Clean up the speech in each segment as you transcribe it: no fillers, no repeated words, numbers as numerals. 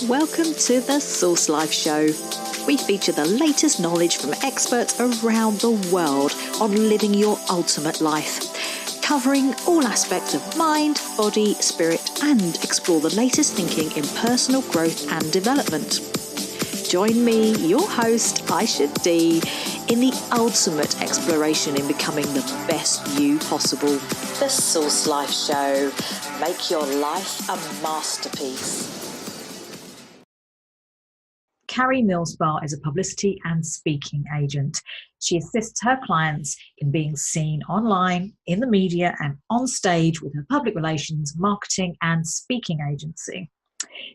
Welcome to the SourceLife Show. We feature the latest knowledge from experts around the world on living your ultimate life, covering all aspects of mind, body, spirit, and explore the latest thinking in personal growth and development. Join me, your host, Ayse D, in the ultimate exploration in becoming the best you possible. The SourceLife Show. Make your life a masterpiece. Karie Millspaugh is a publicity and speaking agent. She assists her clients in being seen online, in the media, and on stage with her public relations, marketing, and speaking agency.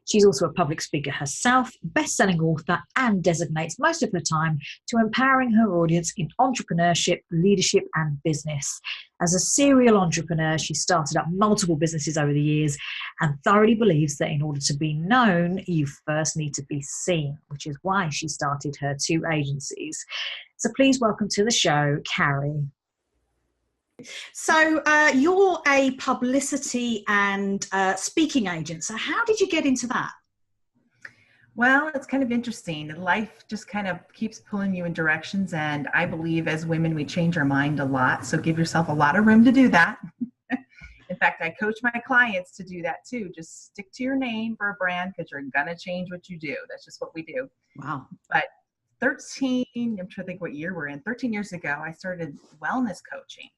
She's also a public speaker herself, best-selling author, and designates most of her time to empowering her audience in entrepreneurship, leadership, and business. As a serial entrepreneur, she started up multiple businesses over the years and thoroughly believes that in order to be known, you first need to be seen, which is why she started her two agencies. So please welcome to the show, Karie. So you're a publicity and speaking agent. So how did you get into that? Well, it's kind of interesting. Life just kind of keeps pulling you in directions. And I believe as women, we change our mind a lot. So give yourself a lot of room to do that. In fact, I coach my clients to do that too. Just stick to your name for a brand because you're going to change what you do. That's just what we do. Wow. But I'm trying to think what year we're in. 13 years ago, I started wellness coaching.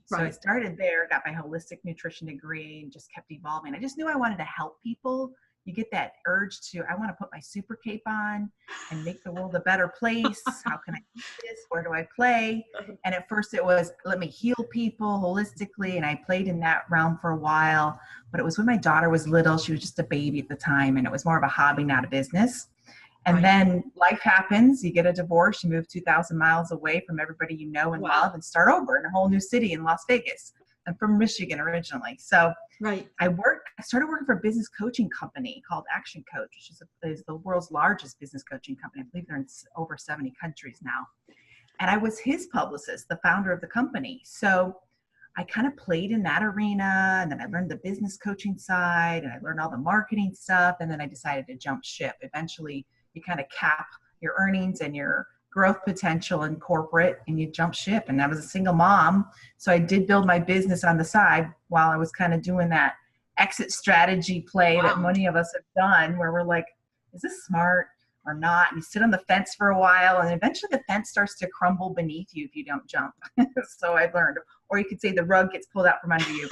So I started there, got my holistic nutrition degree, and just kept evolving. I just knew I wanted to help people. You get that urge to, I want to put my super cape on and make the world a better place. How can I do this? Where do I play? And at first it was, let me heal people holistically. And I played in that realm for a while. But it was when my daughter was little. She was just a baby at the time. And it was more of a hobby, not a business. And then life happens. You get a divorce. You move 2,000 miles away from everybody you know and love and start over in a whole new city in Las Vegas. I'm from Michigan originally. So I started working for a business coaching company called Action Coach, which is the world's largest business coaching company. I believe they're in over 70 countries now. And I was his publicist, the founder of the company. So I kind of played in that arena, and then I learned the business coaching side, and I learned all the marketing stuff. And then I decided to jump ship. Eventually, you kind of cap your earnings and your growth potential in corporate and you jump ship. And I was a single mom. So I did build my business on the side while I was kind of doing that exit strategy play that many of us have done where we're like, is this smart or not? And you sit on the fence for a while and eventually the fence starts to crumble beneath you if you don't jump. So I've learned, or you could say the rug gets pulled out from under you.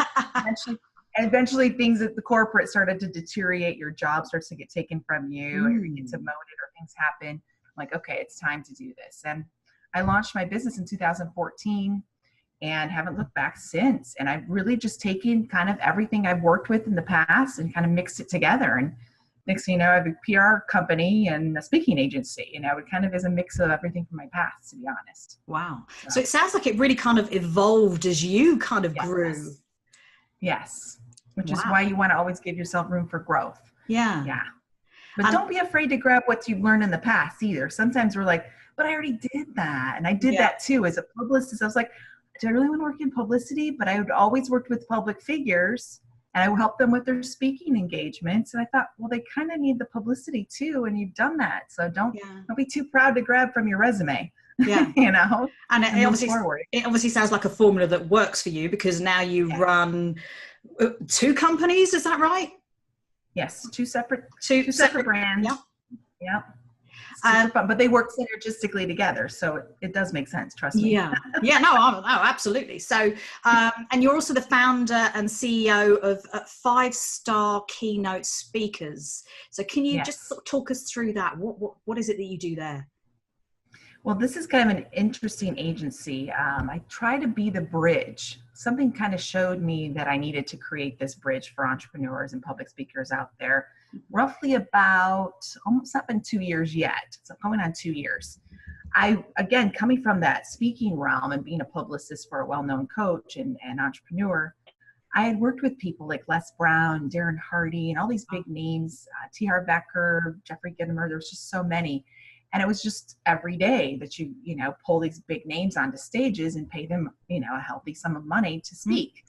Eventually things at the corporate started to deteriorate. Your job starts to get taken from you, or you get demoted, or things happen. I'm like, okay, it's time to do this. And I launched my business in 2014 and haven't looked back since. And I've really just taken kind of everything I've worked with in the past and kind of mixed it together. And next thing you know, I have a PR company and a speaking agency. You know, it kind of is a mix of everything from my past, to be honest. Wow. So it sounds like it really kind of evolved as you kind of grew. Yes. Which is why you want to always give yourself room for growth. Yeah. But don't be afraid to grab what you've learned in the past either. Sometimes we're like, but I already did that. And I did that too. As a publicist, I was like, do I really want to work in publicity? But I would always worked with public figures and I would help them with their speaking engagements. And I thought, well, they kind of need the publicity too. And you've done that. So don't be too proud to grab from your resume. Yeah. You know, and it obviously sounds like a formula that works for you because now you run two companies. Is that right? Yes. Two separate brands. Yeah. Super fun, but they work synergistically together. So it does make sense. Trust me. No, absolutely. So, and you're also the founder and CEO of 5-star keynote speakers. So can you just sort of talk us through that? What is it that you do there? Well, this is kind of an interesting agency. I try to be the bridge. Something kind of showed me that I needed to create this bridge for entrepreneurs and public speakers out there. Roughly about, almost not been 2 years yet. So going on 2 years. Again, coming from that speaking realm and being a publicist for a well-known coach and entrepreneur, I had worked with people like Les Brown, Darren Hardy, and all these big names, T. Harv Eker, Jeffrey Gitomer. There was just so many. And it was just every day that you pull these big names onto stages and pay them, a healthy sum of money to speak.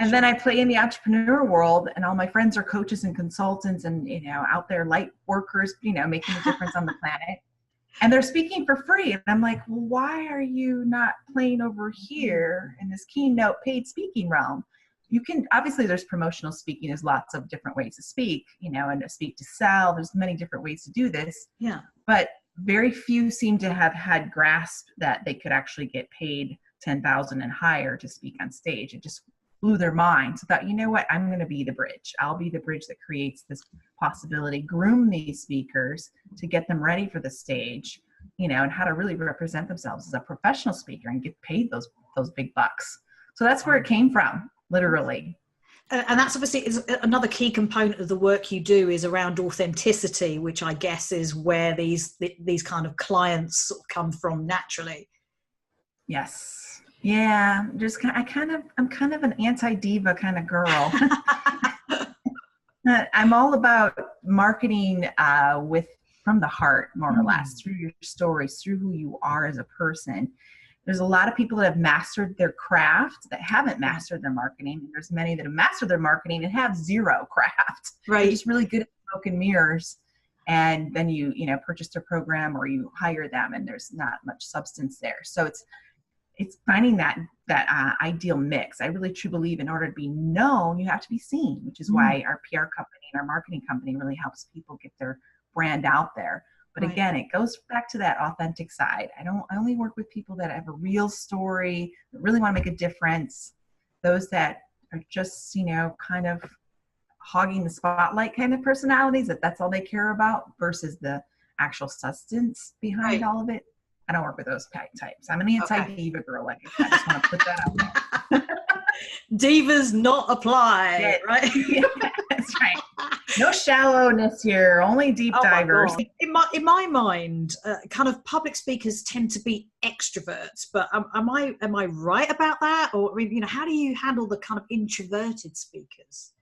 And then I play in the entrepreneur world, and all my friends are coaches and consultants and, out there, light workers, making a difference on the planet. And they're speaking for free. And I'm like, well, why are you not playing over here in this keynote paid speaking realm? You can, obviously there's promotional speaking. There's lots of different ways to speak, and to speak to sell. There's many different ways to do this. Yeah. But very few seem to have had grasp that they could actually get paid $10,000 and higher to speak on stage. It just blew their minds. So I thought, you know what, I'm going to be the bridge. I'll be the bridge that creates this possibility, groom these speakers to get them ready for the stage, and how to really represent themselves as a professional speaker and get paid those big bucks. So that's where it came from, literally. And that's obviously is another key component of the work you do is around authenticity, which I guess is where these kind of clients sort of come from naturally. Yes. Yeah, I'm kind of an anti-diva kind of girl. I'm all about marketing from the heart, more or less, through your stories, through who you are as a person. There's a lot of people that have mastered their craft that haven't mastered their marketing. And there's many that have mastered their marketing and have zero craft. Right. They're just really good at smoke and mirrors. And then you purchase their program or you hire them, and there's not much substance there. So it's finding that ideal mix. I really truly believe in order to be known, you have to be seen, which is why our PR company and our marketing company really helps people get their brand out there. But again, it goes back to that authentic side. I only work with people that have a real story, that really want to make a difference. Those that are just, kind of hogging the spotlight kind of personalities, that's all they care about, versus the actual substance behind all of it. I don't work with those types. I'm an anti-diva girl. Like I just want to put that out there. Divas not apply, right? Yeah, that's right. No shallowness here, only deep divers. In my mind, kind of public speakers tend to be extroverts, but am I right about that? Or how do you handle the kind of introverted speakers?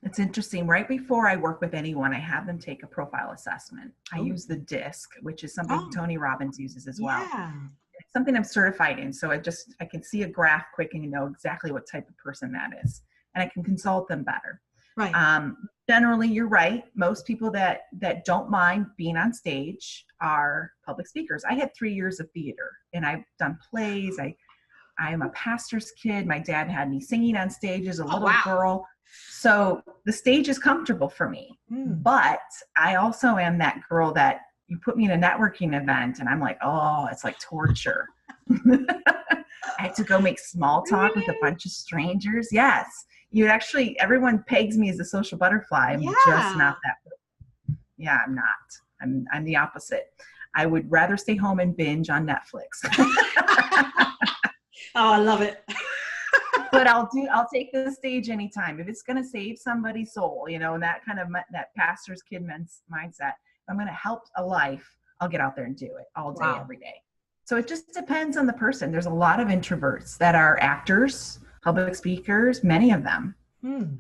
It's interesting. Right before I work with anyone, I have them take a profile assessment. I use the DISC, which is something Tony Robbins uses as well. Yeah. It's something I'm certified in. So I can see a graph quick and know exactly what type of person that is. And I can consult them better. Right. Generally, you're right. Most people that don't mind being on stage are public speakers. I had 3 years of theater, and I've done plays. I am a pastor's kid. My dad had me singing on stage as a little girl. So the stage is comfortable for me, but I also am that girl that you put me in a networking event and I'm like, oh, it's like torture. I had to go make small talk with a bunch of strangers. Yes. Everyone pegs me as a social butterfly. I'm just not that person. Yeah, I'm not. I'm the opposite. I would rather stay home and binge on Netflix. Oh, I love it. But I'll take the stage anytime. If it's going to save somebody's soul, and that kind of, that pastor's kid mindset, if I'm going to help a life, I'll get out there and do it all day, every day. So it just depends on the person. There's a lot of introverts that are actors, public speakers, many of them,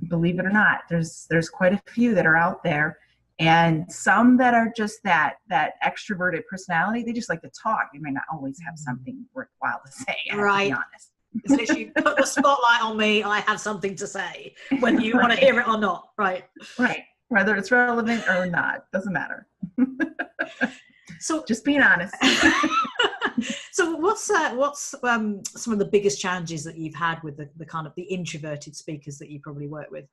believe it or not. There's quite a few that are out there, and some that are just that extroverted personality. They just like to talk. They may not always have something worthwhile to say. I have to be honest. It's literally put the spotlight on me. I have something to say, whether you want to hear it or not. Right. Right. Whether it's relevant or not, doesn't matter. So just being honest. So what's some of the biggest challenges that you've had with the kind of the introverted speakers that you probably work with?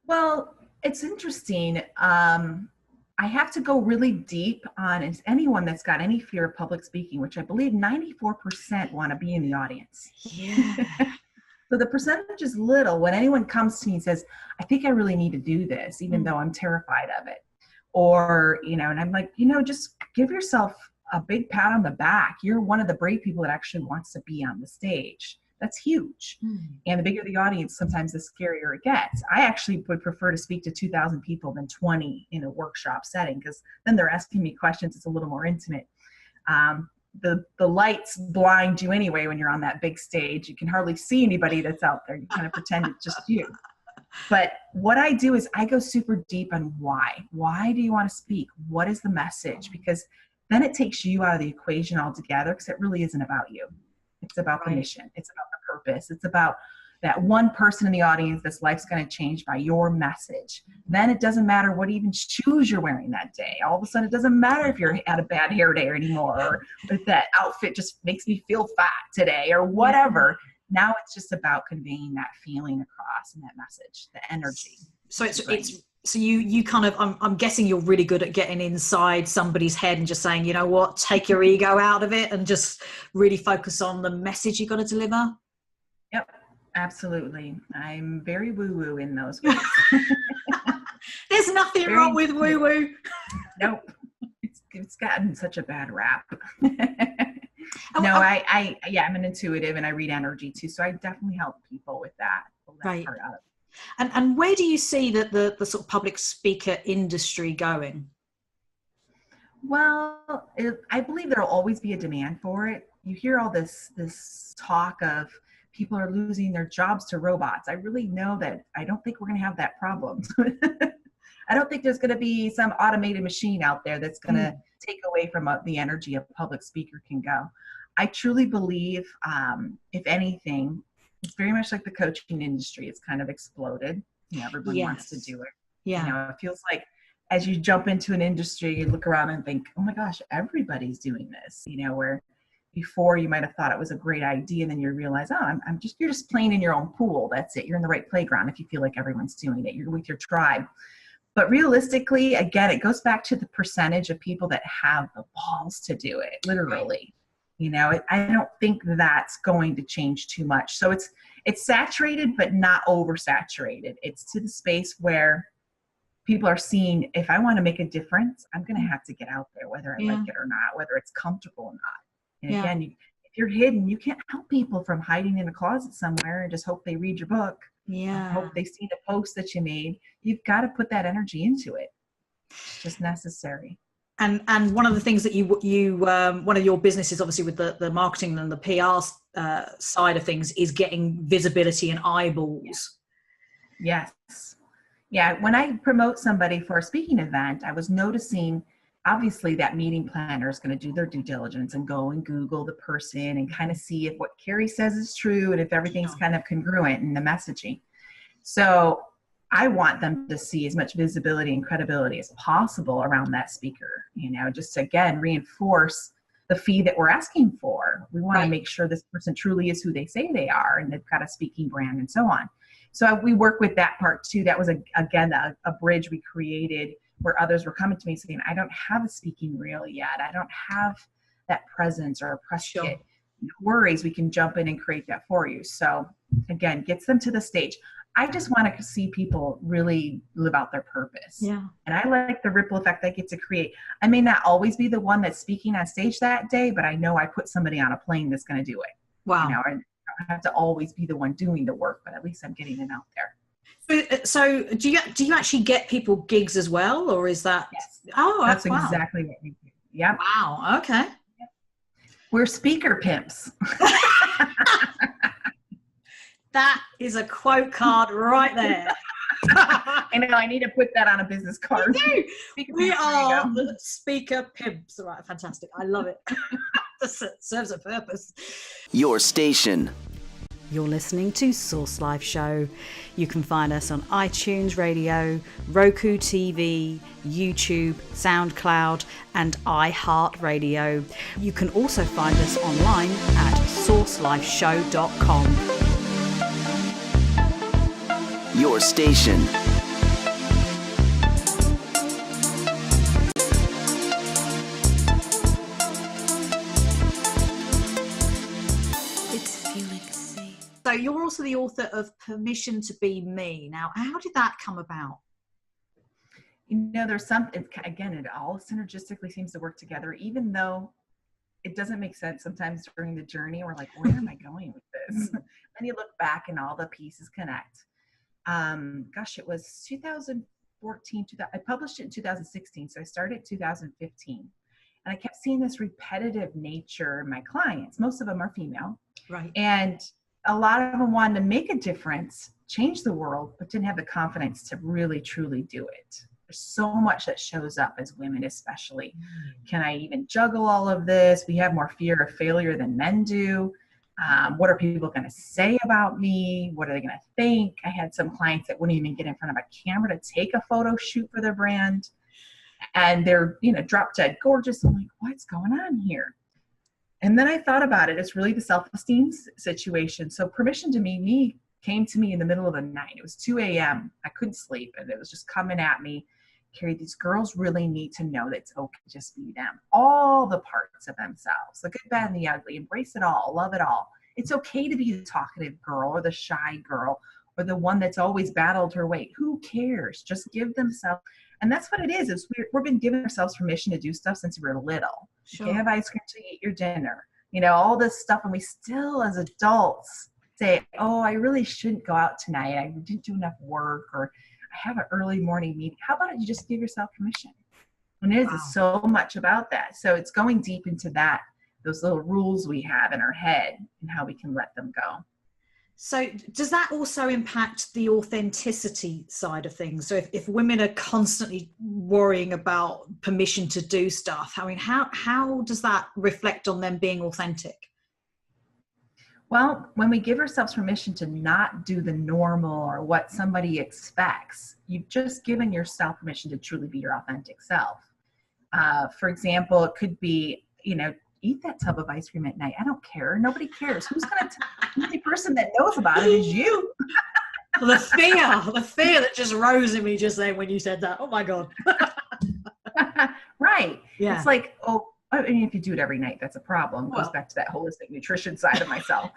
Well, it's interesting. I have to go really deep on anyone that's got any fear of public speaking, which I believe 94% want to be in the audience. Yeah. So the percentage is little when anyone comes to me and says, I think I really need to do this, even though I'm terrified of it. Or, and I'm like, just give yourself a big pat on the back. You're one of the brave people that actually wants to be on the stage. That's huge. And the bigger the audience, sometimes the scarier it gets. I actually would prefer to speak to 2,000 people than 20 in a workshop setting, because then they're asking me questions. It's a little more intimate. The lights blind you anyway when you're on that big stage. You can hardly see anybody that's out there. You kind of pretend it's just you. But what I do is I go super deep on why. Why do you want to speak? What is the message? Because then it takes you out of the equation altogether, because it really isn't about you. It's about the mission. It's about the purpose. It's about that one person in the audience, this life's going to change by your message. Then it doesn't matter what even shoes you're wearing that day. All of a sudden, it doesn't matter if you're at a bad hair day anymore, or if that outfit just makes me feel fat today or whatever. Now it's just about conveying that feeling across and that message, the energy. So so you kind of, I'm guessing you're really good at getting inside somebody's head and just saying, you know what, take your ego out of it and just really focus on the message you're going to deliver. Yep. Absolutely. I'm very woo-woo in those ways. There's nothing wrong with woo-woo. Nope. It's gotten such a bad rap. I'm an intuitive and I read energy too. So I definitely help people with that. Right. Part out of it. And where do you see that the sort of public speaker industry going? Well, I believe there'll always be a demand for it. You hear all this talk of people are losing their jobs to robots. I really know that I don't think we're going to have that problem. I don't think there's going to be some automated machine out there that's going to take away from the energy a public speaker can go. I truly believe, if anything, it's very much like the coaching industry. It's kind of exploded. Everyone wants to do it. Yeah. It feels like as you jump into an industry, you look around and think, oh my gosh, everybody's doing this, where before you might have thought it was a great idea, and then you realize, you're just playing in your own pool. That's it. You're in the right playground if you feel like everyone's doing it. You're with your tribe. But realistically, again, it goes back to the percentage of people that have the balls to do it, literally. I don't think that's going to change too much. So it's saturated, but not oversaturated. It's to the space where people are seeing, if I want to make a difference, I'm going to have to get out there, whether I like it or not, whether it's comfortable or not. And again, if you're hidden, you can't help people from hiding in a closet somewhere and just hope they read your book. Yeah. Hope they see the post that you made. You've got to put that energy into it. It's just necessary. And one of the things that you one of your businesses, obviously with the marketing and the PR side of things, is getting visibility and eyeballs. Yes. Yeah. When I promote somebody for a speaking event, I was noticing, obviously, that meeting planner is going to do their due diligence and go and Google the person and kind of see if what Karie says is true and if everything's kind of congruent in the messaging. So I want them to see as much visibility and credibility as possible around that speaker, just to, again, reinforce the fee that we're asking for. We want to make sure this person truly is who they say they are and they've got a speaking brand and so on. So we work with that part too. That was, a bridge we created where others were coming to me saying, I don't have a speaking reel yet. I don't have that presence or a press kit. No worries, we can jump in and create that for you. So again, gets them to the stage. I just want to see people really live out their purpose. Yeah. And I like the ripple effect I get to create. I may not always be the one that's speaking on stage that day, but I know I put somebody on a plane that's going to do it. Wow. I don't have to always be the one doing the work, but at least I'm getting it out there. So do you actually get people gigs as well, or is that? Yes. Oh, that's exactly what we do. Yeah. Wow. Okay. Yep. We're speaker pimps. That is a quote card right there. I know, I need to put that on a business card. We are the speaker pimps. All right, fantastic. I love it. That serves a purpose. Your station. You're listening to SourceLife Show. You can find us on iTunes Radio, Roku TV, YouTube, SoundCloud, and iHeartRadio. You can also find us online at sourcelifeshow.com. Your station. So you're also the author of Permission to Be Me. Now, how did that come about? There's something, again, it all synergistically seems to work together, even though it doesn't make sense sometimes during the journey. We're like, where am I going with this? Then you look back and all the pieces connect. It was 2014. I published it in 2016. So I started in 2015. And I kept seeing this repetitive nature in my clients. Most of them are female. Right. And a lot of them wanted to make a difference, change the world, but didn't have the confidence to really, truly do it. There's so much that shows up as women, especially. Can I even juggle all of this? We have more fear of failure than men do. What are people going to say about me? What are they going to think? I had some clients that wouldn't even get in front of a camera to take a photo shoot for their brand. And they're, drop dead gorgeous. I'm like, what's going on here? And then I thought about it. It's really the self-esteem situation. So permission to be me came to me in the middle of the night. It was 2 a.m. I couldn't sleep, and it was just coming at me. Karie, these girls really need to know that it's okay to just be them. All the parts of themselves, the good, bad, and the ugly. Embrace it all. Love it all. It's okay to be the talkative girl or the shy girl or the one that's always battled her way. Who cares? Just give themselves. And that's what it is we've been giving ourselves permission to do stuff since we were little. Sure. You can have ice cream to eat your dinner. All this stuff. And we still, as adults, say, oh, I really shouldn't go out tonight. I didn't do enough work, or I have an early morning meeting. How about you just give yourself permission? And it is so much about that. So it's going deep into that, those little rules we have in our head and how we can let them go. So does that also impact the authenticity side of things? So if women are constantly worrying about permission to do stuff, I mean, how does that reflect on them being authentic? Well, when we give ourselves permission to not do the normal or what somebody expects, you've just given yourself permission to truly be your authentic self. For example, it could be, eat that tub of ice cream at night. I don't care. Nobody cares. Who's going to the only person that knows about it is you. The fear that just rose in me just then when you said that. Oh my God. Right. Yeah. It's like, if you do it every night, that's a problem. It goes back to that holistic nutrition side of myself.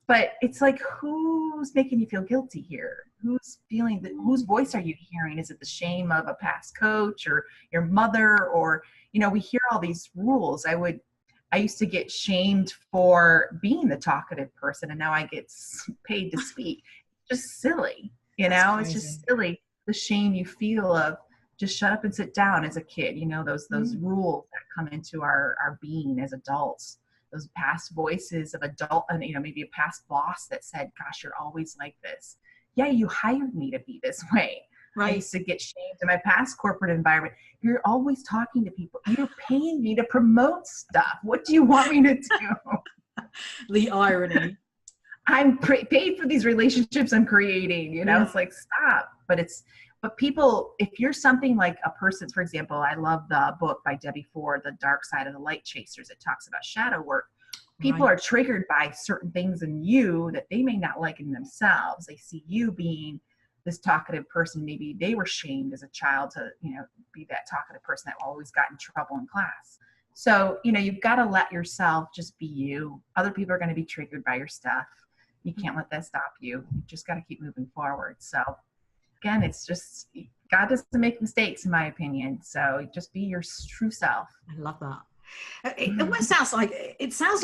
But it's like, who's making you feel guilty here? Who's feeling that? Whose voice are you hearing? Is it the shame of a past coach or your mother? Or, we hear all these rules. I used to get shamed for being the talkative person, and now I get paid to speak. Just silly, it's just silly. The shame you feel of just shut up and sit down as a kid, those rules that come into our being as adults, those past voices of adult, and maybe a past boss that said, gosh, you're always like this. Yeah, you hired me to be this way. Right. I used to get shamed in my past corporate environment. You're always talking to people. You're paying me to promote stuff. What do you want me to do? The irony. I'm paid for these relationships I'm creating. It's like, stop. But people, if you're something like a person, for example, I love the book by Debbie Ford, The Dark Side of the Light Chasers. It talks about shadow work. People are triggered by certain things in you that they may not like in themselves. They see you being this talkative person. Maybe they were shamed as a child to, be that talkative person that always got in trouble in class. So, you've got to let yourself just be you. Other people are going to be triggered by your stuff. You can't let that stop you. You just got to keep moving forward. So again, it's just, God doesn't make mistakes, in my opinion. So just be your true self. I love that. It almost sounds like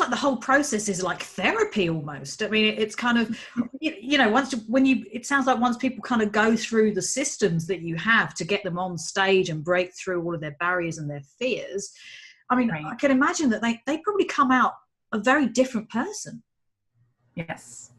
the whole process is like therapy almost. I mean, it's kind of, it sounds like once people kind of go through the systems that you have to get them on stage and break through all of their barriers and their fears. I mean, I can imagine that they probably come out a very different person. Yes.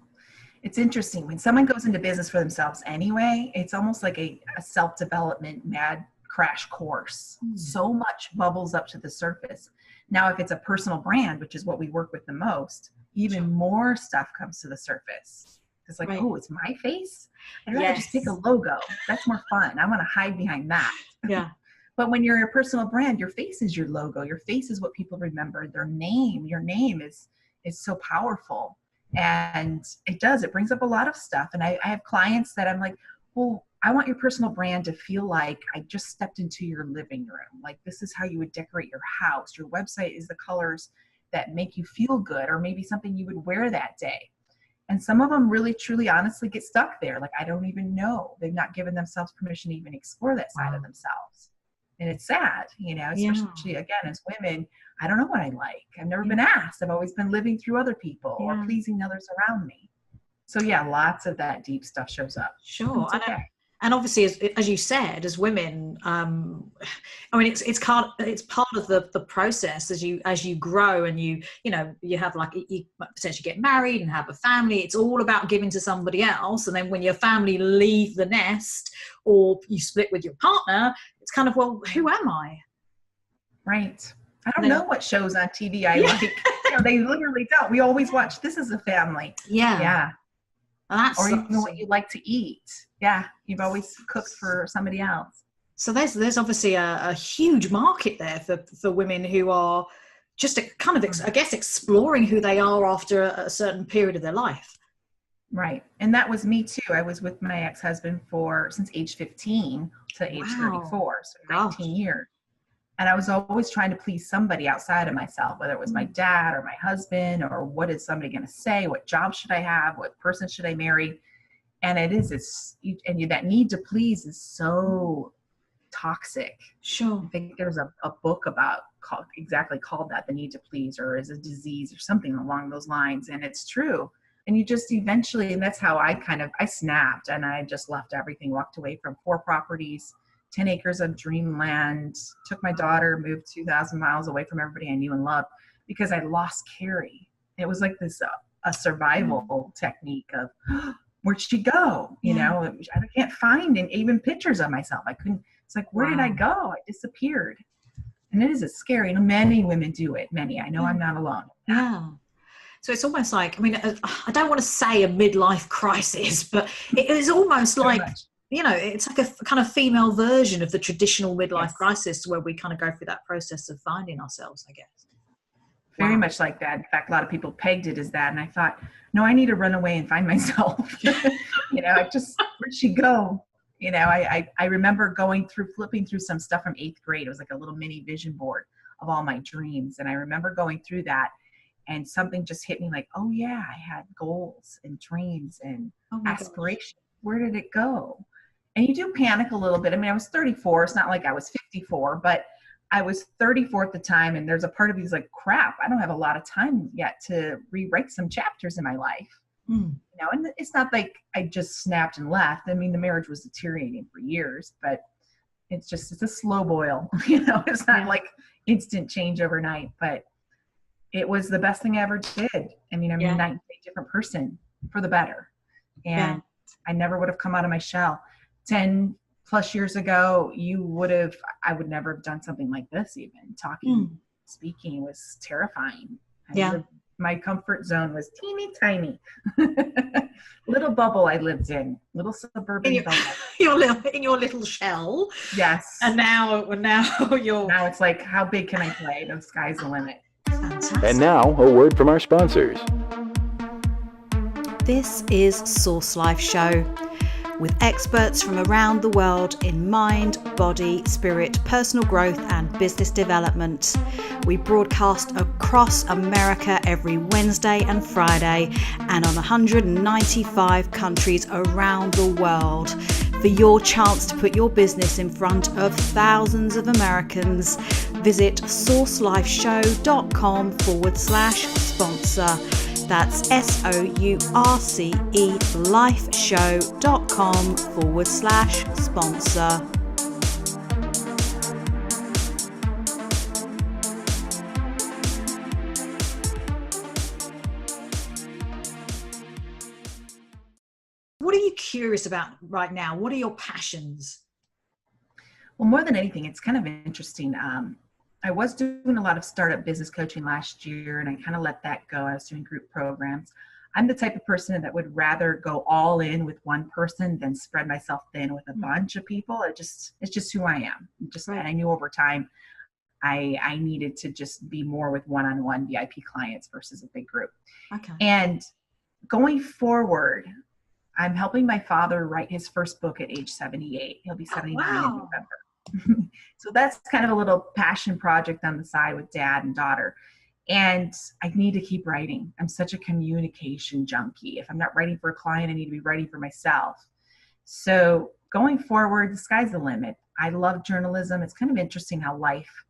It's interesting. When someone goes into business for themselves anyway, it's almost like a self-development mad crash course. So much bubbles up to the surface. Now, if it's a personal brand, which is what we work with the most, even more stuff comes to the surface. It's like, oh, it's my face? I'd rather just pick a logo. That's more fun. I want to hide behind that. Yeah. But when you're a personal brand, your face is your logo. Your face is what people remember. Their name, your name is so powerful. And it brings up a lot of stuff. And I have clients that I'm like, well, I want your personal brand to feel like I just stepped into your living room. Like, this is how you would decorate your house. Your website is the colors that make you feel good, or maybe something you would wear that day. And some of them really, truly, honestly get stuck there. Like, I don't even know. They've not given themselves permission to even explore that side of themselves. And it's sad, especially again, as women, I don't know what I like. I've never been asked. I've always been living through other people or pleasing others around me. So lots of that deep stuff shows up. Sure. And obviously, as you said, as women, I mean, it's part of the process as you grow and you have you potentially get married and have a family. It's all about giving to somebody else. And then when your family leave the nest or you split with your partner, it's kind of, well, who am I? Right. I don't know what shows on TV I like. they literally don't. We always watch This Is a Family. Yeah. Well, or you know what you like to eat. Yeah. You've always cooked for somebody else. So there's obviously a huge market there for women who are just I guess, exploring who they are after a certain period of their life. Right. And that was me too. I was with my ex-husband since age 15 to age 34, so 19 years. And I was always trying to please somebody outside of myself, whether it was my dad or my husband, or what is somebody going to say? What job should I have? What person should I marry? And that need to please is so toxic. Sure. I think there's a book called that, The Need to Please, or is a disease or something along those lines. And it's true. And you just eventually, and that's how I snapped, and I just left everything, walked away from 4 properties, 10 acres of dreamland, took my daughter, moved 2,000 miles away from everybody I knew and loved because I lost Karie. It was like this, a survival technique of, where'd she go? You know, I can't find even pictures of myself. I couldn't, it's like, where did I go? I disappeared. And it is scary. And many women do it. Many. I know I'm not alone. Yeah. So it's almost like, I mean, I don't want to say a midlife crisis, but it is almost like, you know, it's like a kind of female version of the traditional midlife crisis, where we kind of go through that process of finding ourselves, I guess. Very much like that. In fact, a lot of people pegged it as that. And I thought, no, I need to run away and find myself. You know, where'd she go? You know, I remember flipping through some stuff from 8th grade. It was like a little mini vision board of all my dreams. And I remember going through that, and something just hit me like, oh yeah, I had goals and dreams and aspirations. Where did it go? And you do panic a little bit. I mean, I was 34. It's not like I was 54, but I was 34 at the time. And there's a part of me is like, crap, I don't have a lot of time yet to rewrite some chapters in my life. You know, and it's not like I just snapped and left. I mean, the marriage was deteriorating for years, but it's a slow boil. You know, it's not like instant change overnight, but it was the best thing I ever did. I mean, I'm a night and day different person for the better. And I never would have come out of my shell. 10 plus years ago, I would never have done something like this even. Speaking was terrifying. My comfort zone was teeny tiny. Little bubble I lived in, little suburban bubble. In your little shell. Yes. And now Now it's like, how big can I play? The sky's the limit. Fantastic. And now, a word from our sponsors. This is SourceLife Show, with experts from around the world in mind, body, spirit, personal growth and business development. We broadcast across America every Wednesday and Friday, and on 195 countries around the world. For your chance to put your business in front of thousands of Americans, visit sourcelifeshow.com/sponsor. That's SOURCE lifeshow.com/sponsor. What are you curious about right now? What are your passions? Well, more than anything, it's kind of interesting. I was doing a lot of startup business coaching last year, and I kind of let that go. I was doing group programs. I'm the type of person that would rather go all in with one person than spread myself thin with a bunch of people. It's just who I am. And I knew over time I needed to just be more with one-on-one VIP clients versus a big group. Okay. And going forward, I'm helping my father write his first book at age 78. He'll be 79 in November. So that's kind of a little passion project on the side with dad and daughter. And I need to keep writing. I'm such a communication junkie. If I'm not writing for a client, I need to be writing for myself. So going forward, the sky's the limit. I love journalism. It's kind of interesting how life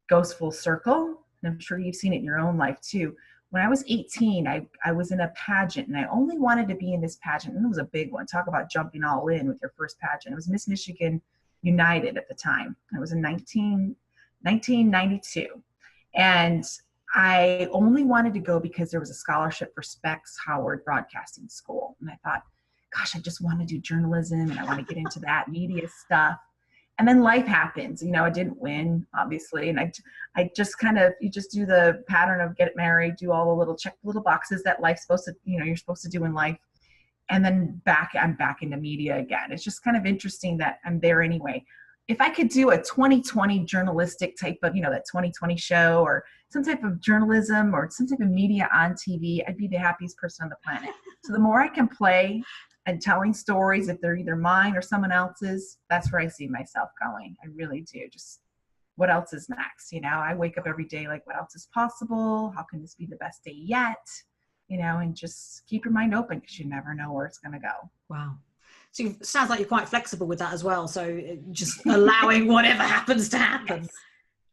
goes full circle. And I'm sure you've seen it in your own life too. When I was 18, I was in a pageant, and I only wanted to be in this pageant. And it was a big one. Talk about jumping all in with your first pageant. It was Miss Michigan United at the time. It was in 1992. And I only wanted to go because there was a scholarship for Specs Howard Broadcasting School. And I thought, gosh, I just want to do journalism, and I want to get into that media stuff. And then life happens. You know, I didn't win, obviously. And I just kind of, you just do the pattern of get married, do all the little, check the little boxes that life's supposed to, you know, you're supposed to do in life. And then I'm back into media again. It's just kind of interesting that I'm there anyway. If I could do a 2020 journalistic type of, you know, that 2020 show or some type of journalism or some type of media on TV, I'd be the happiest person on the planet. So the more I can play and telling stories, if they're either mine or someone else's, that's where I see myself going. I really do. Just what else is next? You know, I wake up every day like, what else is possible? How can this be the best day yet? You know, and just keep your mind open because you never know where it's going to go. Wow. So it sounds like you're quite flexible with that as well. So just allowing whatever happens to happen. Yes.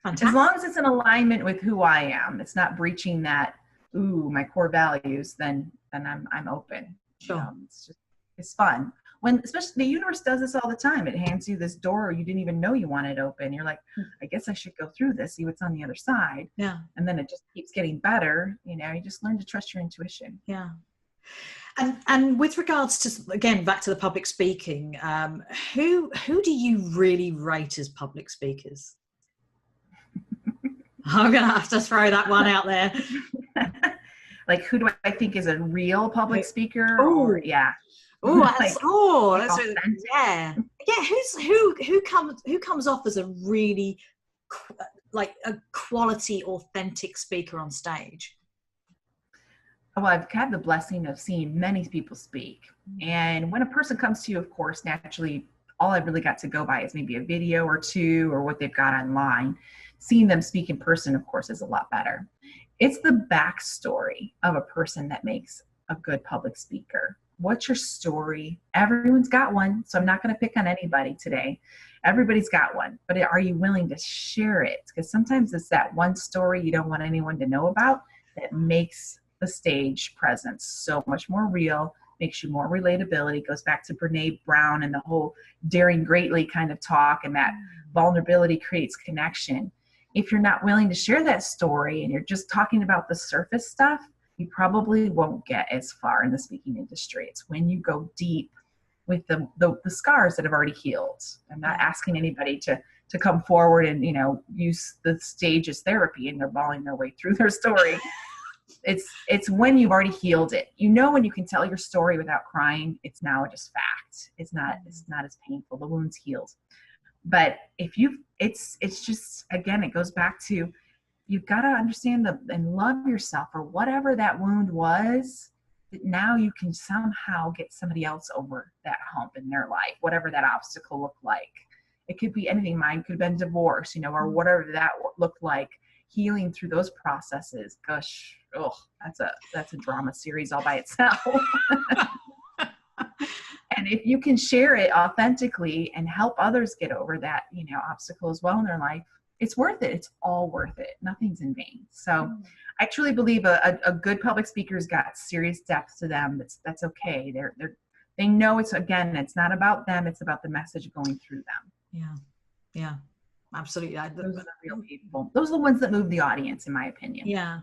Fantastic. As long as it's in alignment with who I am, it's not breaching that, my core values, then I'm open. Sure. It's fun. When, especially the universe does this all the time. It hands you this door you didn't even know you wanted open. You're like, I guess I should go through this, see what's on the other side. Yeah. And then it just keeps getting better. You know, you just learn to trust your intuition. Yeah. And with regards to, again, back to the public speaking, who do you really rate as public speakers? I'm going to have to throw that one out there. Like, who do I think is a real public speaker? Oh, yeah. Oh, that's, like that's really, yeah. Who comes off as a really like a quality, authentic speaker on stage? Well, I've had the blessing of seeing many people speak. And when a person comes to you, of course, naturally, all I've really got to go by is maybe a video or two or what they've got online. Seeing them speak in person, of course, is a lot better. It's the backstory of a person that makes a good public speaker. What's your story? Everyone's got one, so I'm not going to pick on anybody today. Everybody's got one, but are you willing to share it? Because sometimes it's that one story you don't want anyone to know about that makes the stage presence so much more real, makes you more relatability. Goes back to Brene Brown and the whole daring greatly kind of talk, and that vulnerability creates connection. If you're not willing to share that story and you're just talking about the surface stuff, you probably won't get as far in the speaking industry. It's when you go deep with the scars that have already healed. I'm not asking anybody to come forward and, you know, use the stage as therapy and they're bawling their way through their story. It's when you've already healed it. You know, when you can tell your story without crying, it's now just fact. It's not as painful. The wound's healed. But it's just, again, it goes back to, you've got to understand and love yourself for whatever that wound was, that now you can somehow get somebody else over that hump in their life, whatever that obstacle looked like. It could be anything. Mine could have been divorce, you know, or whatever that looked like. Healing through those processes. Gosh, that's a drama series all by itself. And if you can share it authentically and help others get over that, you know, obstacle as well in their life, it's worth it. It's all worth it. Nothing's in vain. So I truly believe a good public speaker's got serious depth to them. That's okay. They know it's not about them. It's about the message going through them. Yeah, absolutely. Those are the real people. Those are the ones that move the audience, in my opinion. Yeah.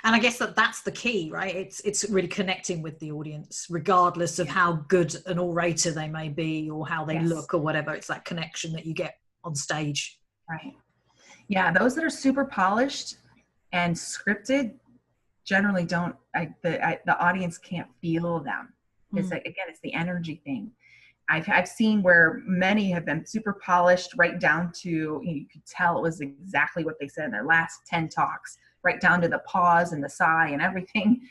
And I guess that's the key, right? It's really connecting with the audience, regardless of how good an orator they may be or how they look or whatever. It's that connection that you get on stage. Right. Yeah. Those that are super polished and scripted generally don't, the audience can't feel them. It's like, again, it's the energy thing. I've seen where many have been super polished right down to, you could tell it was exactly what they said in their last 10 talks, right down to the pause and the sigh and everything.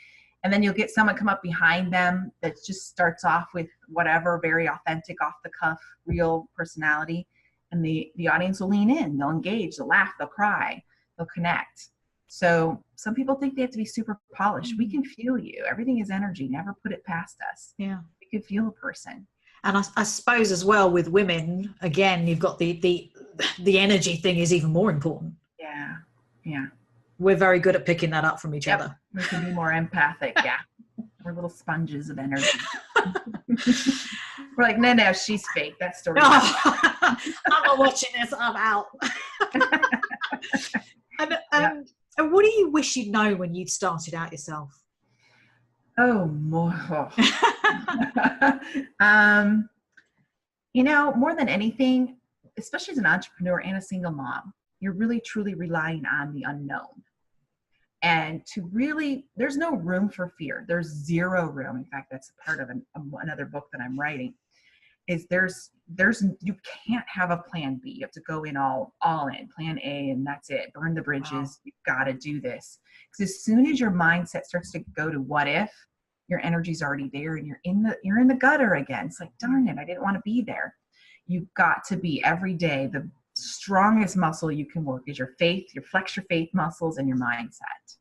And then you'll get someone come up behind them that just starts off with whatever, very authentic, off the cuff, real personality. And the audience will lean in, they'll engage, they'll laugh, they'll cry, they'll connect. So some people think they have to be super polished. We can feel you. Everything is energy. Never put it past us. Yeah. We can feel a person. And I suppose as well with women, again, you've got the energy thing is even more important. Yeah. Yeah. We're very good at picking that up from each other. We can be more empathic. Yeah. We're little sponges of energy. We're like, no, she's fake. That story. I'm not watching this. I'm out. And what do you wish you'd know when you'd started out yourself? Oh, more. You know, more than anything, especially as an entrepreneur and a single mom, you're really truly relying on the unknown. And there's no room for fear. There's zero room. In fact, that's a part of another book that I'm writing, is you can't have a plan B. You have to go in all in, plan A, and that's it. Burn the bridges. Wow. You've got to do this. Because as soon as your mindset starts to go to what if, your energy's already there and you're in the gutter again. It's like, darn it, I didn't want to be there. You've got to be every day. The strongest muscle you can work is your faith, flex your faith muscles and your mindset.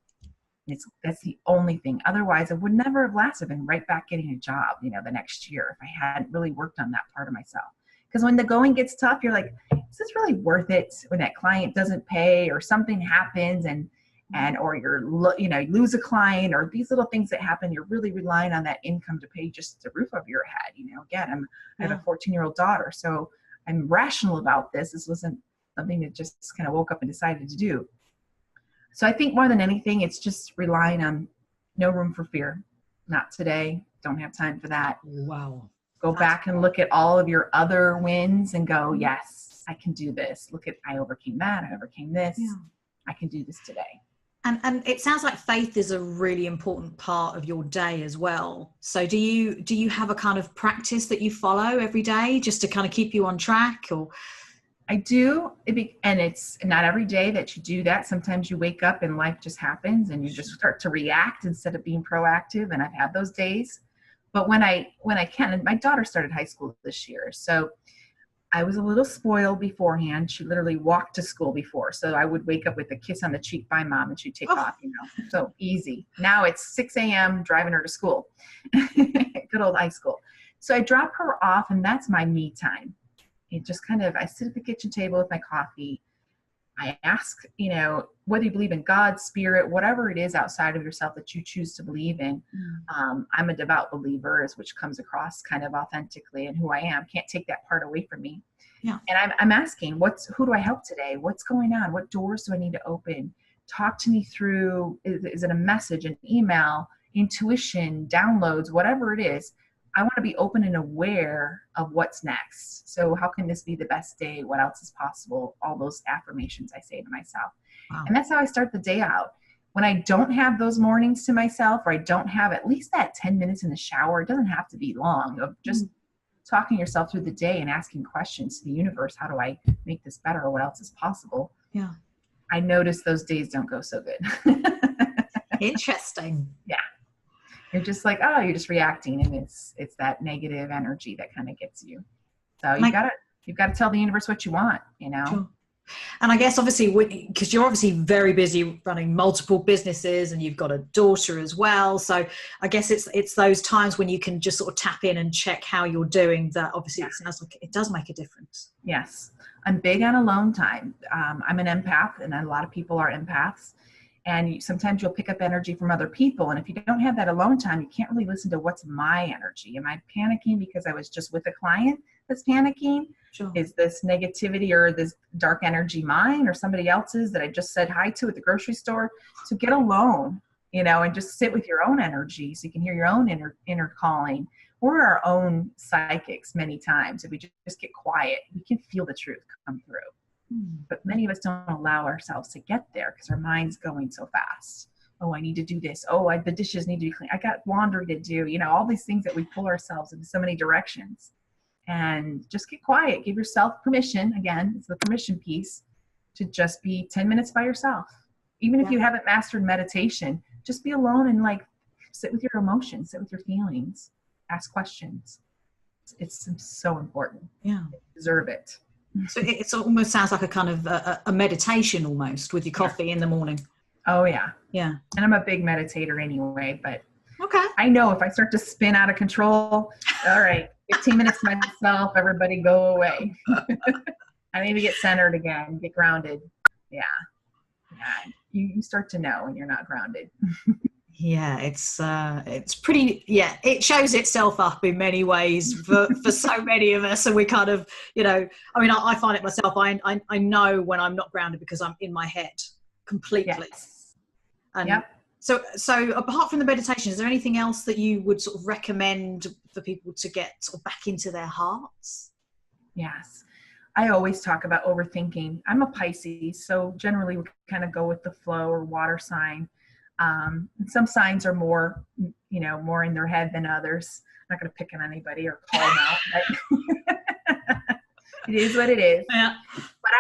That's the only thing. Otherwise, I would never have lasted. I've been right back getting a job, the next year if I hadn't really worked on that part of myself. Because when the going gets tough, you're like, is this really worth it? When that client doesn't pay or something happens or you lose a client or these little things that happen, you're really relying on that income to pay just the roof over your head. Again, I have a 14-year-old daughter, so I'm rational about this. This wasn't something that just kind of woke up and decided to do. So I think more than anything, it's just relying on no room for fear. Not today. Don't have time for that. Wow. Go back and look at all of your other wins and go, yes, I can do this. Look at, I overcame that. I overcame this. Yeah. I can do this today. And it sounds like faith is a really important part of your day as well. So do you have a kind of practice that you follow every day just to kind of keep you on track? Or I do, and it's not every day that you do that. Sometimes you wake up and life just happens and you just start to react instead of being proactive. And I've had those days. But when I can, and my daughter started high school this year, so I was a little spoiled beforehand. She literally walked to school before. So I would wake up with a kiss on the cheek by mom and she'd take off, so easy. Now it's 6 a.m. driving her to school, good old high school. So I drop her off and that's my me time. It just I sit at the kitchen table with my coffee. I ask, whether you believe in God, spirit, whatever it is outside of yourself that you choose to believe in. I'm a devout believer, which comes across kind of authentically and who I am. Can't take that part away from me. Yeah. And I'm asking, who do I help today? What's going on? What doors do I need to open? Talk to me through, is it a message, an email, intuition, downloads, whatever it is. I want to be open and aware of what's next. So how can this be the best day? What else is possible? All those affirmations I say to myself. Wow. And that's how I start the day out. When I don't have those mornings to myself, or I don't have at least that 10 minutes in the shower, it doesn't have to be long, of just talking yourself through the day and asking questions to the universe. How do I make this better? Or what else is possible? Yeah. I notice those days don't go so good. Interesting. Yeah. You're just like, you're just reacting, and it's that negative energy that kind of gets you. So you've got to tell the universe what you want, Sure. And I guess obviously, because you're obviously very busy running multiple businesses, and you've got a daughter as well. So I guess it's those times when you can just sort of tap in and check how you're doing. That obviously it sounds like it does make a difference. Yes, I'm big on alone time. I'm an empath, and a lot of people are empaths. And sometimes you'll pick up energy from other people. And if you don't have that alone time, you can't really listen to what's my energy. Am I panicking because I was just with a client that's panicking? Sure. Is this negativity or this dark energy mine or somebody else's that I just said hi to at the grocery store? So get alone, and just sit with your own energy so you can hear your own inner calling. We're our own psychics many times. If we just get quiet, we can feel the truth come through. But many of us don't allow ourselves to get there because our mind's going so fast. Oh, I need to do this. Oh, the dishes need to be clean. I got laundry to do. All these things that we pull ourselves in so many directions. And just get quiet. Give yourself permission. Again, it's the permission piece to just be 10 minutes by yourself. Even if you haven't mastered meditation, just be alone and sit with your emotions, sit with your feelings, ask questions. It's so important. Yeah. You deserve it. So it almost sounds like a kind of a meditation almost with your coffee in the morning. Oh, yeah. Yeah. And I'm a big meditator anyway, but okay. I know if I start to spin out of control, all right, 15 minutes to myself, everybody go away. I need to get centered again, get grounded. Yeah. You start to know when you're not grounded. Yeah, it's pretty, it shows itself up in many ways for so many of us. And we kind of, I find it myself. I know when I'm not grounded because I'm in my head completely. Yes. And so apart from the meditation, is there anything else that you would sort of recommend for people to get sort of back into their hearts? Yes. I always talk about overthinking. I'm a Pisces, so generally we kind of go with the flow, or water sign. And some signs are more, more in their head than others. I'm not going to pick on anybody or call them out, but it is what it is. Yeah. But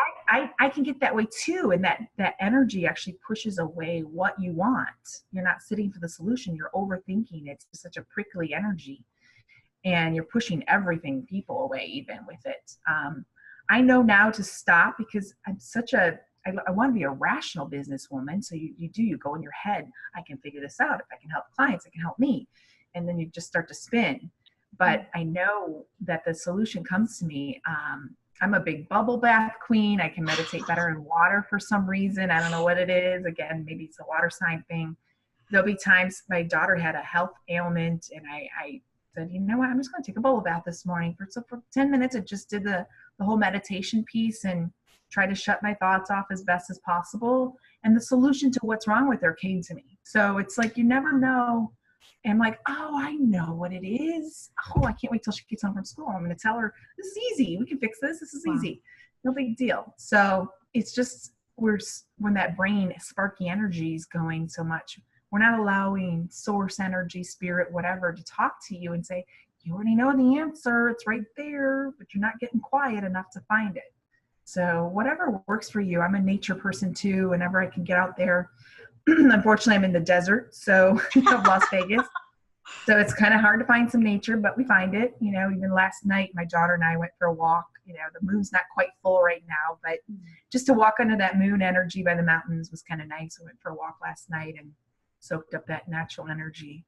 I can get that way too. And that energy actually pushes away what you want. You're not sitting for the solution. You're overthinking. It's such a prickly energy, and you're pushing people away even with it. I know now to stop, because I'm I want to be a rational businesswoman. So you go in your head, I can figure this out. If I can help clients, it can help me. And then you just start to spin. But I know that the solution comes to me. I'm a big bubble bath queen. I can meditate better in water for some reason. I don't know what it is. Again, maybe it's a water sign thing. There'll be times my daughter had a health ailment, and I said, you know what, I'm just going to take a bubble bath this morning. For 10 minutes, I just did the whole meditation piece and try to shut my thoughts off as best as possible. And the solution to what's wrong with her came to me. So it's like, you never know. And I'm like, oh, I know what it is. Oh, I can't wait till she gets home from school. I'm going to tell her, this is easy. We can fix this. This is easy. No big deal. So it's just, when that brain sparky energy is going so much, we're not allowing source energy, spirit, whatever, to talk to you and say, you already know the answer. It's right there, but you're not getting quiet enough to find it. So whatever works for you. I'm a nature person too. Whenever I can get out there. Unfortunately, I'm in the desert, so of Las Vegas. So it's kind of hard to find some nature, but we find it. Even last night, my daughter and I went for a walk. The moon's not quite full right now, but just to walk under that moon energy by the mountains was kind of nice. We went for a walk last night and soaked up that natural energy.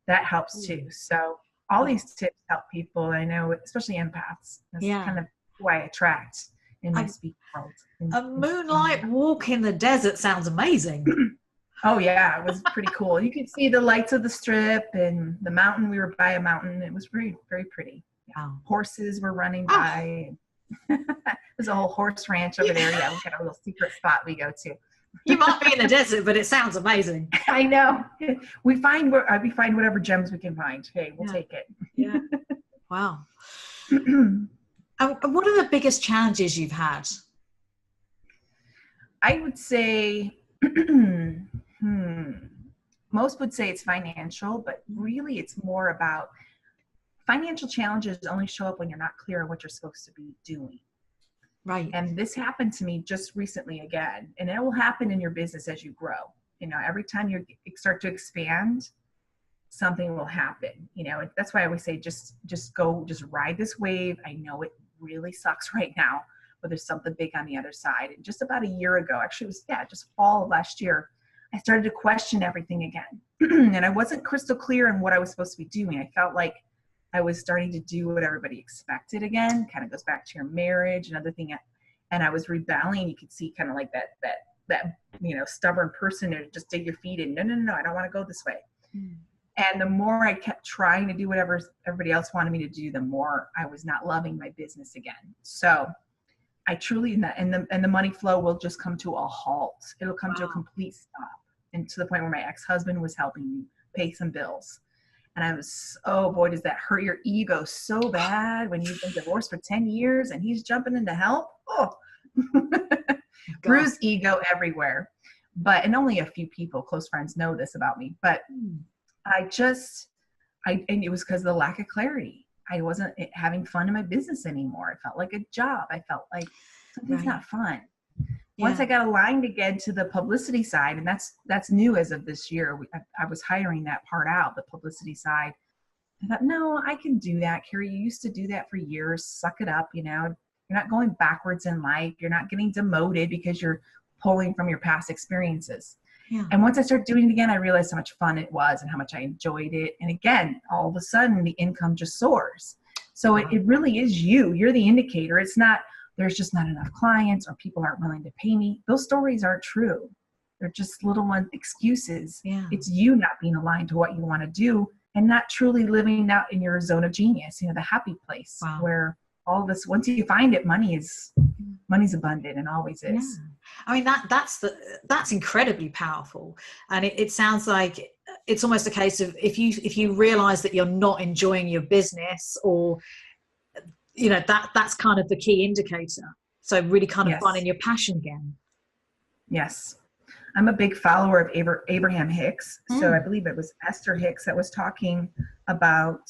That helps too. So all these tips help people. I know, especially empaths. That's kind of who I attract in my speaking world. A moonlight walk in the desert sounds amazing. Oh yeah, it was pretty cool. You could see the lights of the strip and the mountain. We were by a mountain. It was very, very pretty. Wow. Horses were running by. There's a whole horse ranch over there. Yeah, we got a little secret spot we go to. You might be in the desert, but it sounds amazing. I know. We find whatever gems we can find. Hey, we'll take it. Yeah. Wow. And what are the biggest challenges you've had? I would say, most would say it's financial, but really it's more about financial challenges only show up when you're not clear on what you're supposed to be doing. Right. And this happened to me just recently again, and it will happen in your business as you grow. Every time you start to expand, something will happen. That's why I always say, just ride this wave. I know it really sucks right now, but there's something big on the other side. And just about a year ago, actually it was, just fall of last year, I started to question everything again. And I wasn't crystal clear on what I was supposed to be doing. I felt like I was starting to do what everybody expected again. Kind of goes back to your marriage and other thing. And I was rebelling. You could see kind of like that stubborn person who just dig your feet in. No, I don't want to go this way. And the more I kept trying to do whatever everybody else wanted me to do, the more I was not loving my business again. So I truly, and the money flow will just come to a halt. It'll come to a complete stop. And to the point where my ex-husband was helping me pay some bills. And I was, oh boy, does that hurt your ego so bad when you've been divorced for 10 years and he's jumping in to help? Oh, bruised ego everywhere. And only a few people, close friends, know this about me. But and it was because of the lack of clarity. I wasn't having fun in my business anymore. It felt like a job. I felt like something's not fun. Once I got aligned again to the publicity side, and that's new as of this year, I was hiring that part out, the publicity side. I thought, no, I can do that. Karie, you used to do that for years. Suck it up. You're not going backwards in life. You're not getting demoted because you're pulling from your past experiences. Yeah. And once I started doing it again, I realized how much fun it was and how much I enjoyed it. And again, all of a sudden the income just soars. So it really is you. You're the indicator. It's not, there's just not enough clients or people aren't willing to pay me. Those stories aren't true. They're just little excuses. Yeah. It's you not being aligned to what you want to do and not truly living out in your zone of genius, the happy place where all of us, once you find it, money's abundant and always is. Yeah. I mean, that's incredibly powerful. And it sounds like it's almost a case of if you realize that you're not enjoying your business or that's kind of the key indicator. So really kind of Yes. finding your passion again. Yes. I'm a big follower of Abraham Hicks. So I believe it was Esther Hicks that was talking about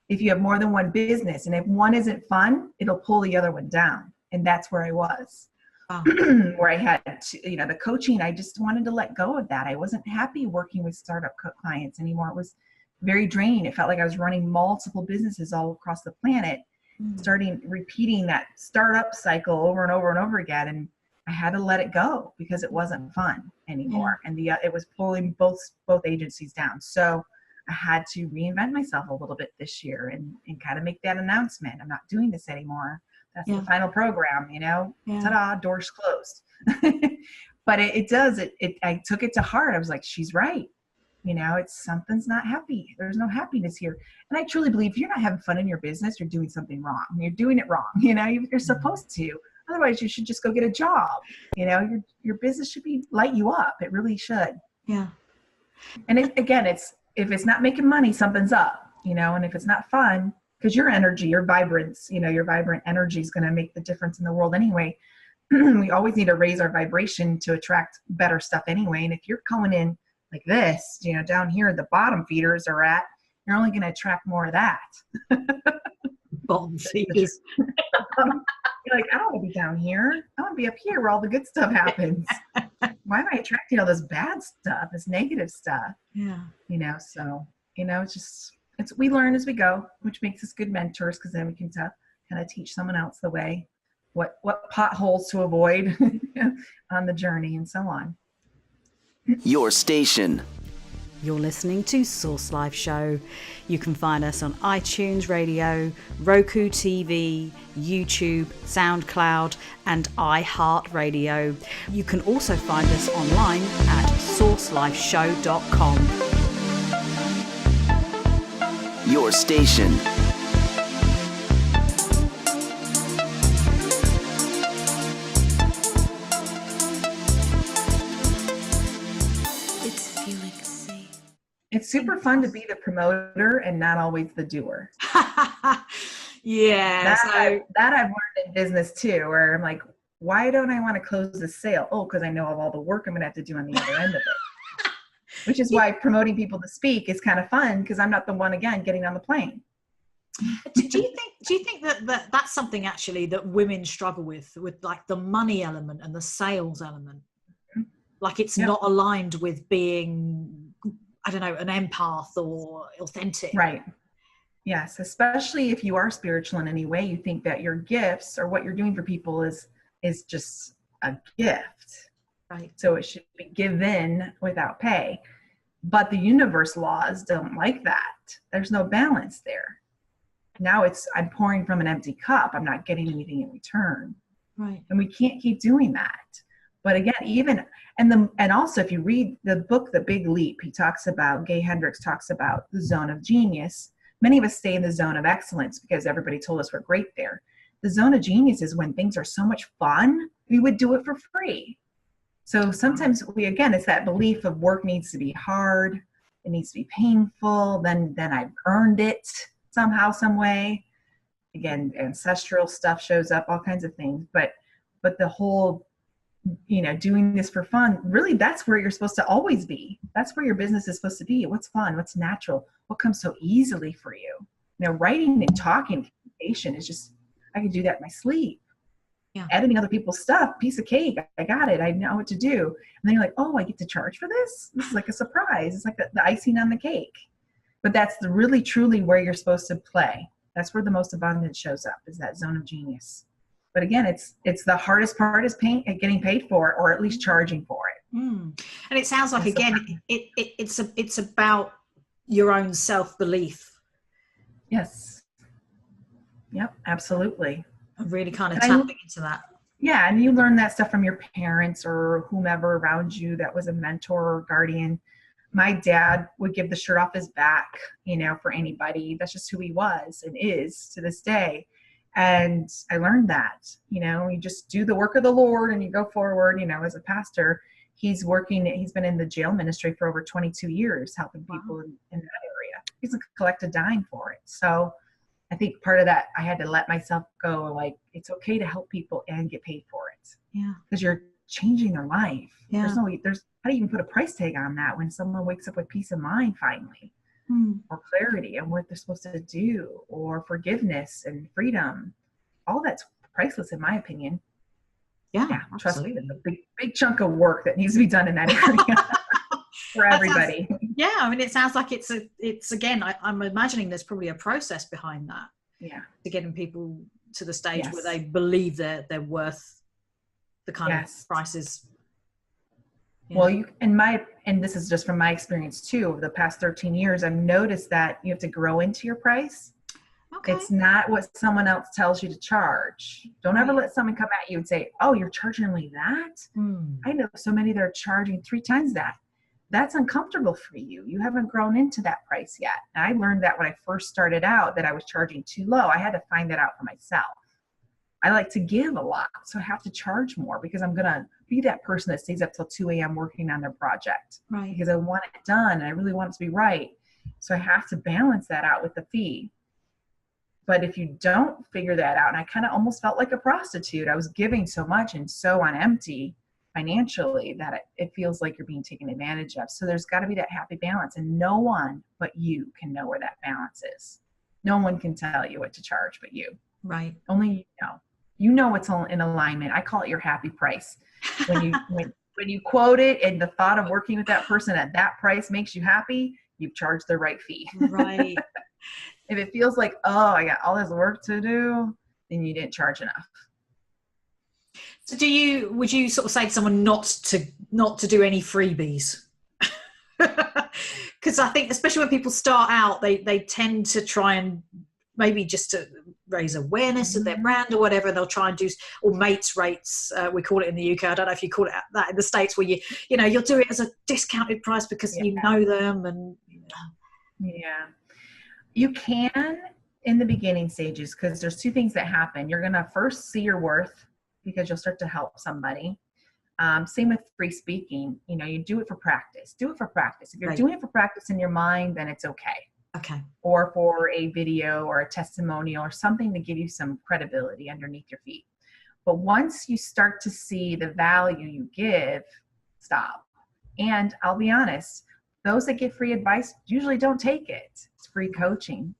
if you have more than one business and if one isn't fun, it'll pull the other one down. And that's where I was. Wow. Where I had the coaching, I just wanted to let go of that. I wasn't happy working with startup clients anymore. It was very draining. It felt like I was running multiple businesses all across the planet, repeating that startup cycle over and over and over again. And I had to let it go because it wasn't fun anymore. And it was pulling both agencies down. So I had to reinvent myself a little bit this year and kind of make that announcement. I'm not doing this anymore. That's the final program, ta-da, doors closed. But I took it to heart. I was like, she's right. Something's not happy. There's no happiness here. And I truly believe if you're not having fun in your business, you're doing something wrong. You're doing it wrong. You're supposed to. Otherwise, you should just go get a job. Your business should light you up. It really should. Yeah. And if it's not making money, something's up. And if it's not fun, because your energy, your vibrance, your vibrant energy is going to make the difference in the world anyway. We always need to raise our vibration to attract better stuff anyway. And if you're coming in like this, down here, the bottom feeders are at, you're only going to attract more of that. Bottom feeders. You're like, I don't want to be down here. I want to be up here where all the good stuff happens. Why am I attracting all this bad stuff, this negative stuff? Yeah. We learn as we go, which makes us good mentors because then we can kind of teach someone else the way, what potholes to avoid on the journey and so on. Your station. You're listening to SourceLife Show. You can find us on iTunes Radio, Roku TV, YouTube, SoundCloud, and iHeartRadio. You can also find us online at sourcelifeshow.com. Your station. It's super fun to be the promoter and not always the doer. Yeah. That I've learned in business too, where I'm like, why don't I want to close the sale? Oh, because I know of all the work I'm going to have to do on the other end of it. Which is why promoting people to speak is kind of fun because I'm not the one, again, getting on the plane. Do you think that that's something actually that women struggle with like the money element and the sales element? Like it's not aligned with being, I don't know, an empath or authentic. Right. Yes. Especially if you are spiritual in any way, you think that your gifts or what you're doing for people is just a gift. Right. So it should be given without pay. But the universe laws don't like that. There's no balance there. Now I'm pouring from an empty cup. I'm not getting anything in return. Right. And we can't keep doing that. But again, and also if you read the book, The Big Leap, Gay Hendricks talks about the zone of genius. Many of us stay in the zone of excellence because everybody told us we're great there. The zone of genius is when things are so much fun, we would do it for free. So sometimes it's that belief of work needs to be hard. It needs to be painful. Then I've earned it somehow, some way. Again, ancestral stuff shows up, all kinds of things. But the whole, doing this for fun, really that's where you're supposed to always be. That's where your business is supposed to be. What's fun, what's natural, what comes so easily for you. Writing and talking, communication is just, I can do that in my sleep. Yeah. Editing other people's stuff, piece of cake. I got it. I know what to do. And then you're like, oh, I get to charge for this? This is like a surprise. It's like the icing on the cake. But that's really, truly where you're supposed to play. That's where the most abundance shows up, is that zone of genius. But again, it's the hardest part is getting paid for it, or at least charging for it. And it sounds like, again, it's about your own self-belief. Yes. Yep, absolutely. And really kind of tapping into that. Yeah, and you learn that stuff from your parents or whomever around you that was a mentor or guardian. My dad would give the shirt off his back, for anybody. That's just who he was and is to this day. And I learned that, you just do the work of the Lord and you go forward, as a pastor. He's been in the jail ministry for over 22 years, helping people in that area. He's collected dime for it. So, I think part of that, I had to let myself go, like, it's okay to help people and get paid for it. Yeah. Because you're changing their life. Yeah. How do you even put a price tag on that when someone wakes up with peace of mind finally, or clarity and what they're supposed to do, or forgiveness and freedom? All that's priceless in my opinion. Yeah, trust me, there's a big chunk of work that needs to be done in that area for everybody. I mean, it sounds like it's again, I'm imagining there's probably a process behind that. Yeah. To getting people to the stage where they believe they're worth the kind of prices. Yeah. Well, and this is just from my experience too, over the past 13 years, I've noticed that you have to grow into your price. Okay. It's not what someone else tells you to charge. Don't ever let someone come at you and say, oh, you're charging only that? I know so many that are charging 3 times that. That's uncomfortable for you. You haven't grown into that price yet. And I learned that when I first started out, that I was charging too low. I had to find that out for myself. I like to give a lot, so I have to charge more because I'm going to be that person that stays up till 2 a.m. working on their project. Right. Because I want it done and I really want it to be right. So I have to balance that out with the fee. But if you don't figure that out, and I kind of almost felt like a prostitute, I was giving so much and so on empty financially that it feels like you're being taken advantage of. So there's got to be that happy balance, and no one but you can know where that balance is. No one can tell you what to charge but you. Right. Only you know. You know what's in alignment. I call it your happy price. When you when you quote it and the thought of working with that person at that price makes you happy, you've charged the right fee. Right. If it feels like, oh, I got all this work to do, then you didn't charge enough. So would you sort of say to someone not to do any freebies? Because I think especially when people start out, they tend to try and maybe just to raise awareness of their brand or whatever, and they'll try and do, or mates rates, we call it in the UK. I don't know if you call it that in the States, where you'll do it as a discounted price because you know them. And yeah, you can in the beginning stages, because there's 2 things that happen. You're going to first see your worth because you'll start to help somebody. Same with free speaking. You do it for practice. Do it for practice. If you're doing it for practice in your mind, then it's okay. Okay. Or for a video or a testimonial or something to give you some credibility underneath your feet. But once you start to see the value you give, stop. And I'll be honest, those that get free advice usually don't take it. It's free coaching.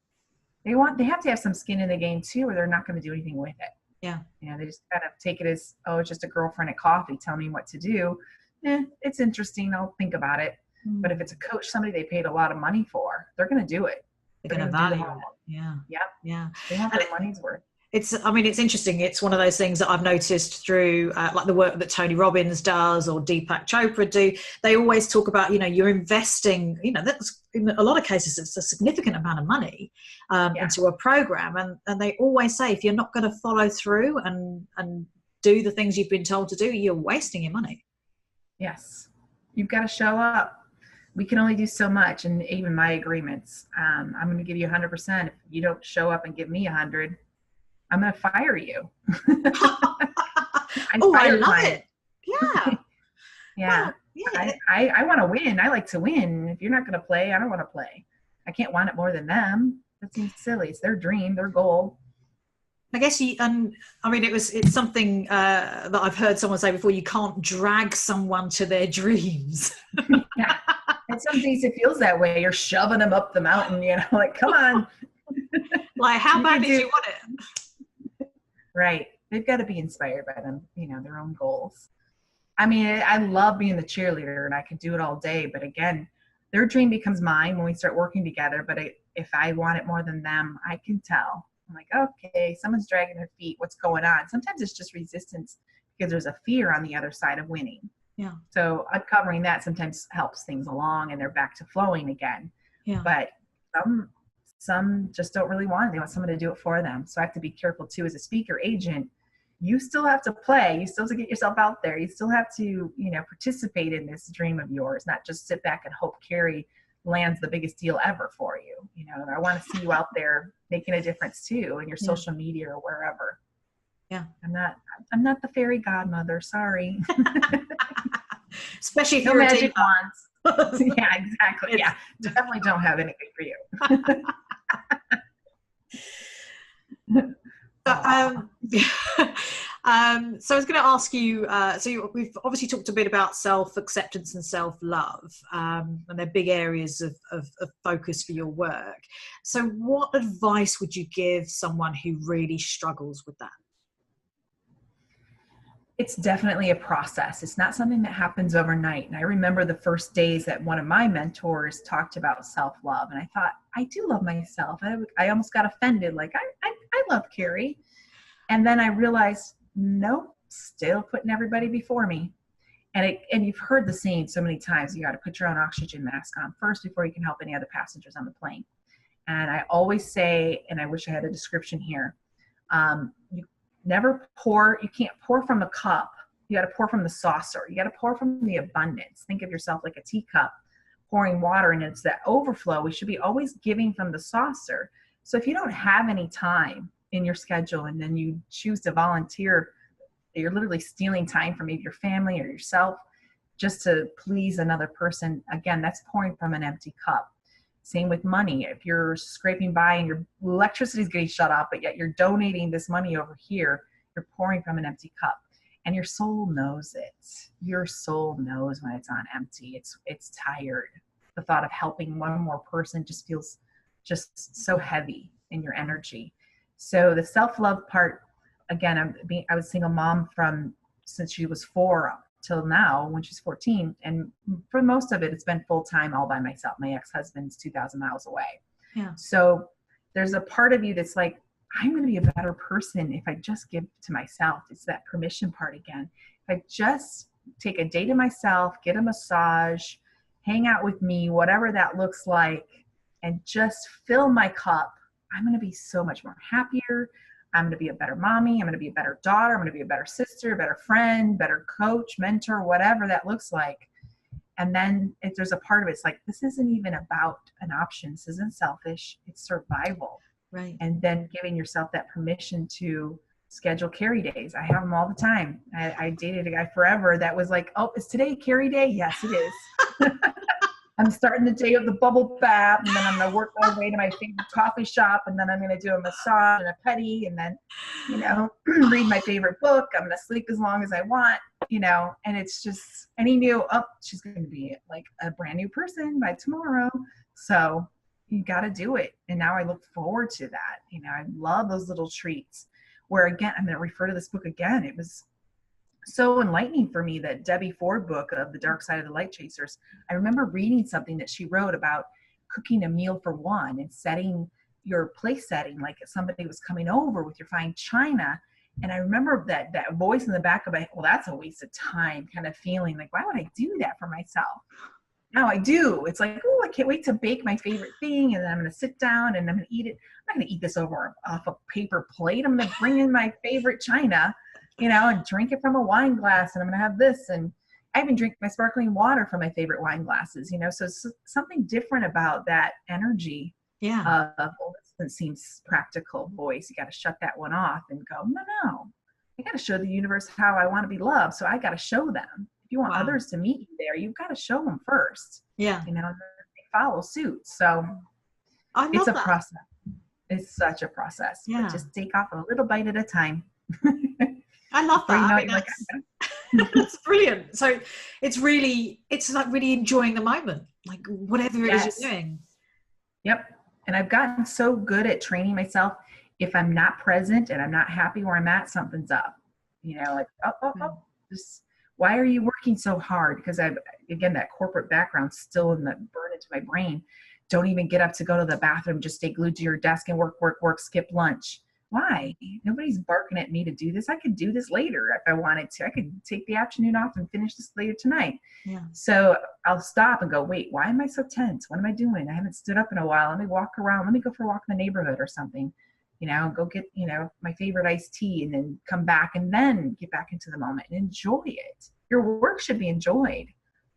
They have to have some skin in the game too, or they're not going to do anything with it. Yeah. They just kind of take it as, oh, it's just a girlfriend at coffee telling me what to do. It's interesting. I'll think about it. But if it's a coach, somebody they paid a lot of money for, they're going to do it. They're going to value it. Yeah. Yep. Yeah. They want their money's worth. It's interesting. It's one of those things that I've noticed through like the work that Tony Robbins does or Deepak Chopra do. They always talk about, you're investing, that's in a lot of cases, it's a significant amount of money into a program. And they always say, if you're not going to follow through and do the things you've been told to do, you're wasting your money. Yes. You've got to show up. We can only do so much. And even my agreements, I'm going to give you 100%. If you don't show up and give me 100, I'm going to fire you. I love it. Yeah. Yeah. Well, yeah. I want to win. I like to win. If you're not going to play, I don't want to play. I can't want it more than them. That seems silly. It's their dream, their goal. I guess it's something that I've heard someone say before. You can't drag someone to their dreams. Yeah. And some days it feels that way. You're shoving them up the mountain, like, come on. Like, how bad did you want it? Right. They've got to be inspired by them, their own goals. I love being the cheerleader and I can do it all day. But again, their dream becomes mine when we start working together. But if I want it more than them, I can tell. I'm like, okay, someone's dragging their feet. What's going on? Sometimes it's just resistance because there's a fear on the other side of winning. Yeah. So uncovering that sometimes helps things along and they're back to flowing again. Yeah. But some just don't really want it. They want someone to do it for them. So I have to be careful too as a speaker agent. You still have to play. You still have to get yourself out there. You still have to, participate in this dream of yours, not just sit back and hope Karie lands the biggest deal ever for you. I want to see you out there making a difference too in your social media or wherever. Yeah. I'm not the fairy godmother. Sorry. Especially if no you're magic wands. Yeah, exactly. Yeah. Definitely don't have anything for you. So I was going to ask you, we've obviously talked a bit about self-acceptance and self-love, and they're big areas of focus for your work. So what advice would you give someone who really struggles with that? It's definitely a process. It's not something that happens overnight. And I remember the first days that one of my mentors talked about self-love. And I thought, I do love myself. I almost got offended. Like, I love Karie. And then I realized, nope, still putting everybody before me. And you've heard the saying so many times, you got to put your own oxygen mask on first before you can help any other passengers on the plane. And I always say, and I wish I had a description here, you can't pour from a cup. You got to pour from the saucer. You got to pour from the abundance. Think of yourself like a teacup pouring water, and it's that overflow. We should be always giving from the saucer. So if you don't have any time in your schedule and then you choose to volunteer, you're literally stealing time from either your family or yourself just to please another person. Again, that's pouring from an empty cup. Same with money. If you're scraping by and your electricity is getting shut off, but yet you're donating this money over here, you're pouring from an empty cup. And your soul knows it. Your soul knows when it's on empty. It's tired. The thought of helping one more person just feels just so heavy in your energy. So the self-love part, again, I was a single mom since she was 4 till now when she's 14. And for most of it, it's been full-time all by myself. My ex-husband's 2,000 miles away. Yeah. So there's a part of you that's like, I'm going to be a better person if I just give to myself. It's that permission part again. If I just take a day to myself, get a massage, hang out with me, whatever that looks like, and just fill my cup, I'm going to be so much more happier. I'm going to be a better mommy. I'm going to be a better daughter. I'm going to be a better sister, a better friend, better coach, mentor, whatever that looks like. And then if there's a part of it, it's like, this isn't even about an option. This isn't selfish. It's survival. Right. And then giving yourself that permission to schedule Karie days. I have them all the time. I dated a guy forever that was like, oh, is today Karie day? Yes, it is. I'm starting the day with the bubble bath, and then I'm going to work my way to my favorite coffee shop, and then I'm going to do a massage and a pedi, and then, read my favorite book. I'm going to sleep as long as I want, and it's just, and he knew, oh, she's going to be like a brand new person by tomorrow. So you got to do it. And now I look forward to that. I love those little treats where, again, I'm going to refer to this book again. It was so enlightening for me, that Debbie Ford book of The Dark Side of the Light Chasers. I remember reading something that she wrote about cooking a meal for one and setting your place setting, like if somebody was coming over with your fine china. And I remember that voice in the back of my head, well, that's a waste of time kind of feeling, like, why would I do that for myself? Now I do. It's like, oh, I can't wait to bake my favorite thing, and then I'm going to sit down and I'm going to eat it. I'm not going to eat this off a paper plate. I'm going to bring in my favorite china, and drink it from a wine glass, and I'm going to have this. And I even drink my sparkling water from my favorite wine glasses, so it's something different about that energy. Yeah. It seems practical voice. You got to shut that one off and go, no, I got to show the universe how I want to be loved. So I got to show them. If you want others to meet you there, you've got to show them first. Yeah. And they follow suit. So it's a process. It's such a process. Yeah. But just take off a little bite at a time. I love that. That's brilliant. So it's like really enjoying the moment, like whatever it is you're doing. Yep. And I've gotten so good at training myself. If I'm not present and I'm not happy where I'm at, something's up. Like, just, why are you working so hard? Because again, that corporate background still burned into my brain. Don't even get up to go to the bathroom. Just stay glued to your desk and work, skip lunch. Why? Nobody's barking at me to do this. I could do this later if I wanted to. I could take the afternoon off and finish this later tonight. Yeah. So I'll stop and go, wait, why am I so tense? What am I doing? I haven't stood up in a while. Let me walk around. Let me go for a walk in the neighborhood or something. Go get, my favorite iced tea, and then come back and then get back into the moment and enjoy it. Your work should be enjoyed,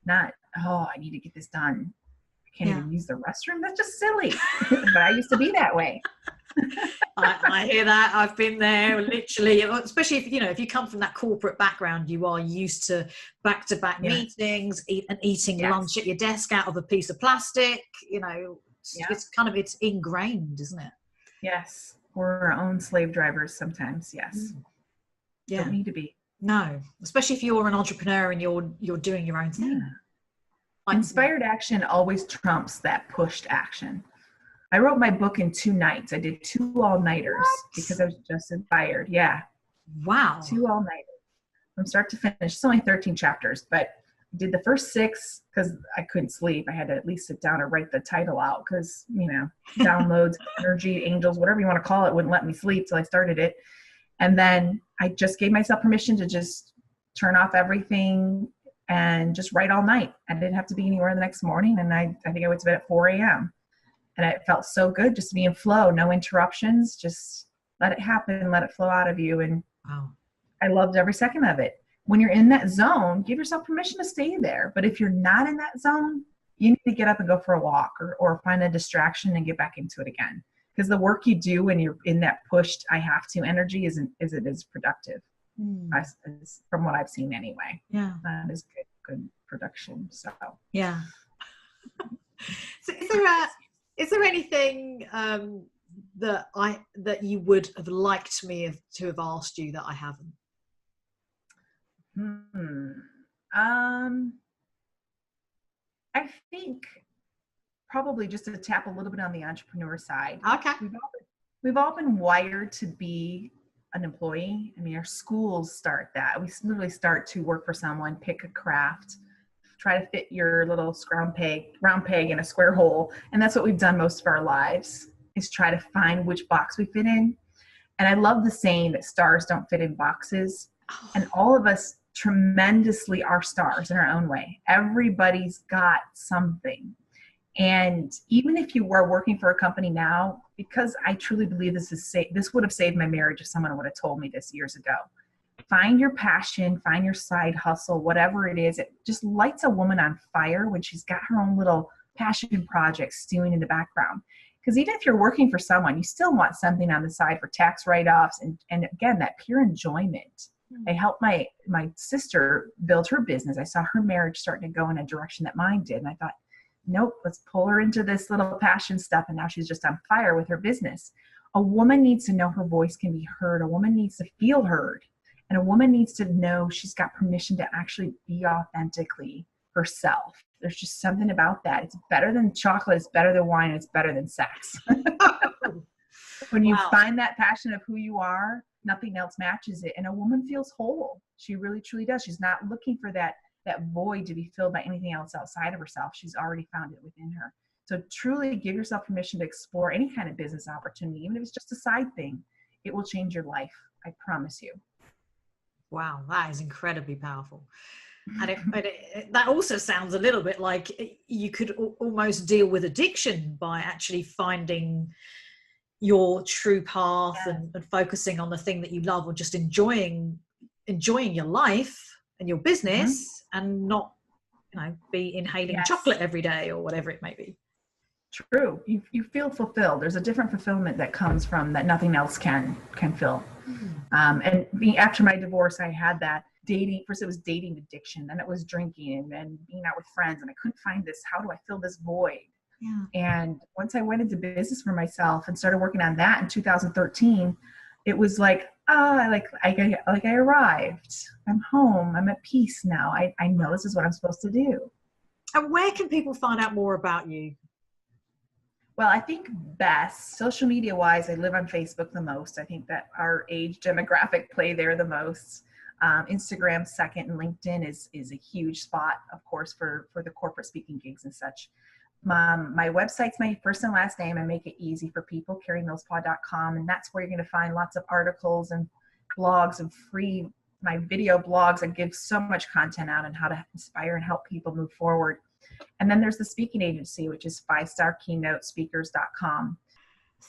not, oh, I need to get this done. I can't even use the restroom. That's just silly. But I used to be that way. I hear that. I've been there, literally, especially if you come from that corporate background, you are used to back-to-back meetings, eating lunch at your desk out of a piece of plastic. It's ingrained, isn't it? Yes. We're our own slave drivers sometimes. Yes. Yeah. Don't need to be. No, especially if you're an entrepreneur and you're doing your own thing. Yeah. Inspired action always trumps that pushed action. I wrote my book in 2 nights. I did 2 all-nighters because I was just inspired. Yeah. Wow. 2 all-nighters from start to finish. It's only 13 chapters, but I did the first 6 because I couldn't sleep. I had to at least sit down and write the title out because, downloads, energy, angels, whatever you want to call it, wouldn't let me sleep till I started it. And then I just gave myself permission to just turn off everything and just write all night. I didn't have to be anywhere the next morning. And I think I went to bed at 4 a.m. And it felt so good just to be in flow, no interruptions, just let it happen, let it flow out of you. And wow. I loved every second of it. When you're in that zone, give yourself permission to stay there. But if you're not in that zone, you need to get up and go for a walk or find a distraction and get back into it again. Because the work you do when you're in that pushed I have to energy isn't as productive from what I've seen anyway. Yeah. That is good production. So yeah. So is there anything that you would have liked me to have asked you that I haven't? I think probably just to tap a little bit on the entrepreneur side. Okay. We've all been wired to be an employee. I mean, our schools start that. We literally start to work for someone, pick a craft, try to fit your little round peg in a square hole. And that's what we've done most of our lives, is try to find which box we fit in. And I love the saying that stars don't fit in boxes. And all of us tremendously are stars in our own way. Everybody's got something. And even if you were working for a company now, because I truly believe this would have saved my marriage if someone would have told me this years ago. Find your passion, find your side hustle, whatever it is. It just lights a woman on fire when she's got her own little passion project stewing in the background. Because even if you're working for someone, you still want something on the side for tax write-offs and again, that pure enjoyment. I helped my sister build her business. I saw her marriage starting to go in a direction that mine did. And I thought, nope, let's pull her into this little passion stuff. And now she's just on fire with her business. A woman needs to know her voice can be heard. A woman needs to feel heard. And a woman needs to know she's got permission to actually be authentically herself. There's just something about that. It's better than chocolate. It's better than wine. It's better than sex. When you find that passion of who you are, nothing else matches it. And a woman feels whole. She really, truly does. She's not looking for that void to be filled by anything else outside of herself. She's already found it within her. So truly give yourself permission to explore any kind of business opportunity, even if it's just a side thing. It will change your life. I promise you. Wow, that is incredibly powerful. And that also sounds a little bit like you could almost deal with addiction by actually finding your true path and focusing on the thing that you love, or just enjoying your life and your business and not, be inhaling chocolate every day or whatever it may be. True. You feel fulfilled. There's a different fulfillment that comes from that nothing else can fill. And after my divorce, I had that dating. First it was dating addiction, then it was drinking and being out with friends. And I couldn't find this, how do I fill this void? Yeah. And once I went into business for myself and started working on that in 2013, it was like, I arrived. I'm home. I'm at peace now. I know this is what I'm supposed to do. And where can people find out more about you? Well, I think best, social media wise, I live on Facebook the most. I think that our age demographic play there the most. Instagram second, and LinkedIn is a huge spot, of course, for the corporate speaking gigs and such. My website's my first and last name. I make it easy for people, kariemillspaugh.com. And that's where you're going to find lots of articles and blogs and my video blogs. I give so much content out on how to inspire and help people move forward. And then there's the speaking agency, which is 5starkeynotespeakers.com.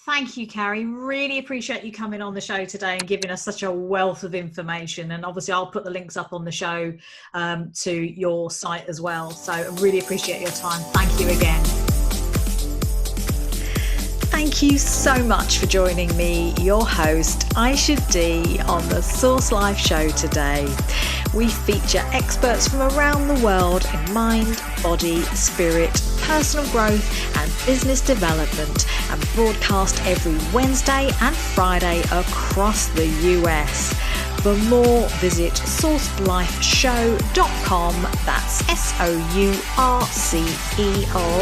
Thank you, Karie. Really appreciate you coming on the show today and giving us such a wealth of information. And obviously I'll put the links up on the show to your site as well. So I really appreciate your time. Thank you again. Thank you so much for joining me, your host, Ayse D, on the SourceLife Show today. We feature experts from around the world in mind, body, spirit, personal growth and business development, and broadcast every Wednesday and Friday across the US. For more, visit sourcelifeshow.com. That's SOURCE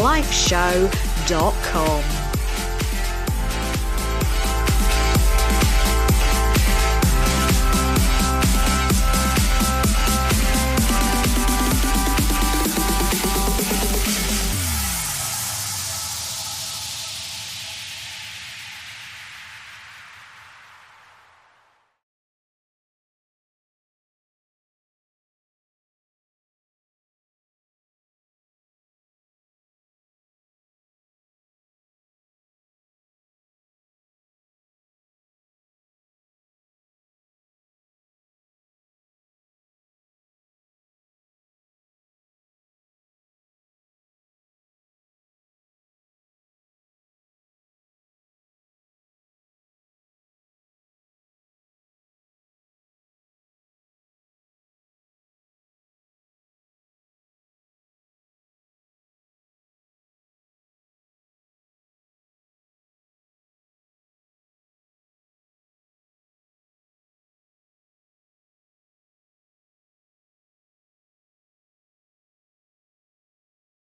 lifeshow.com.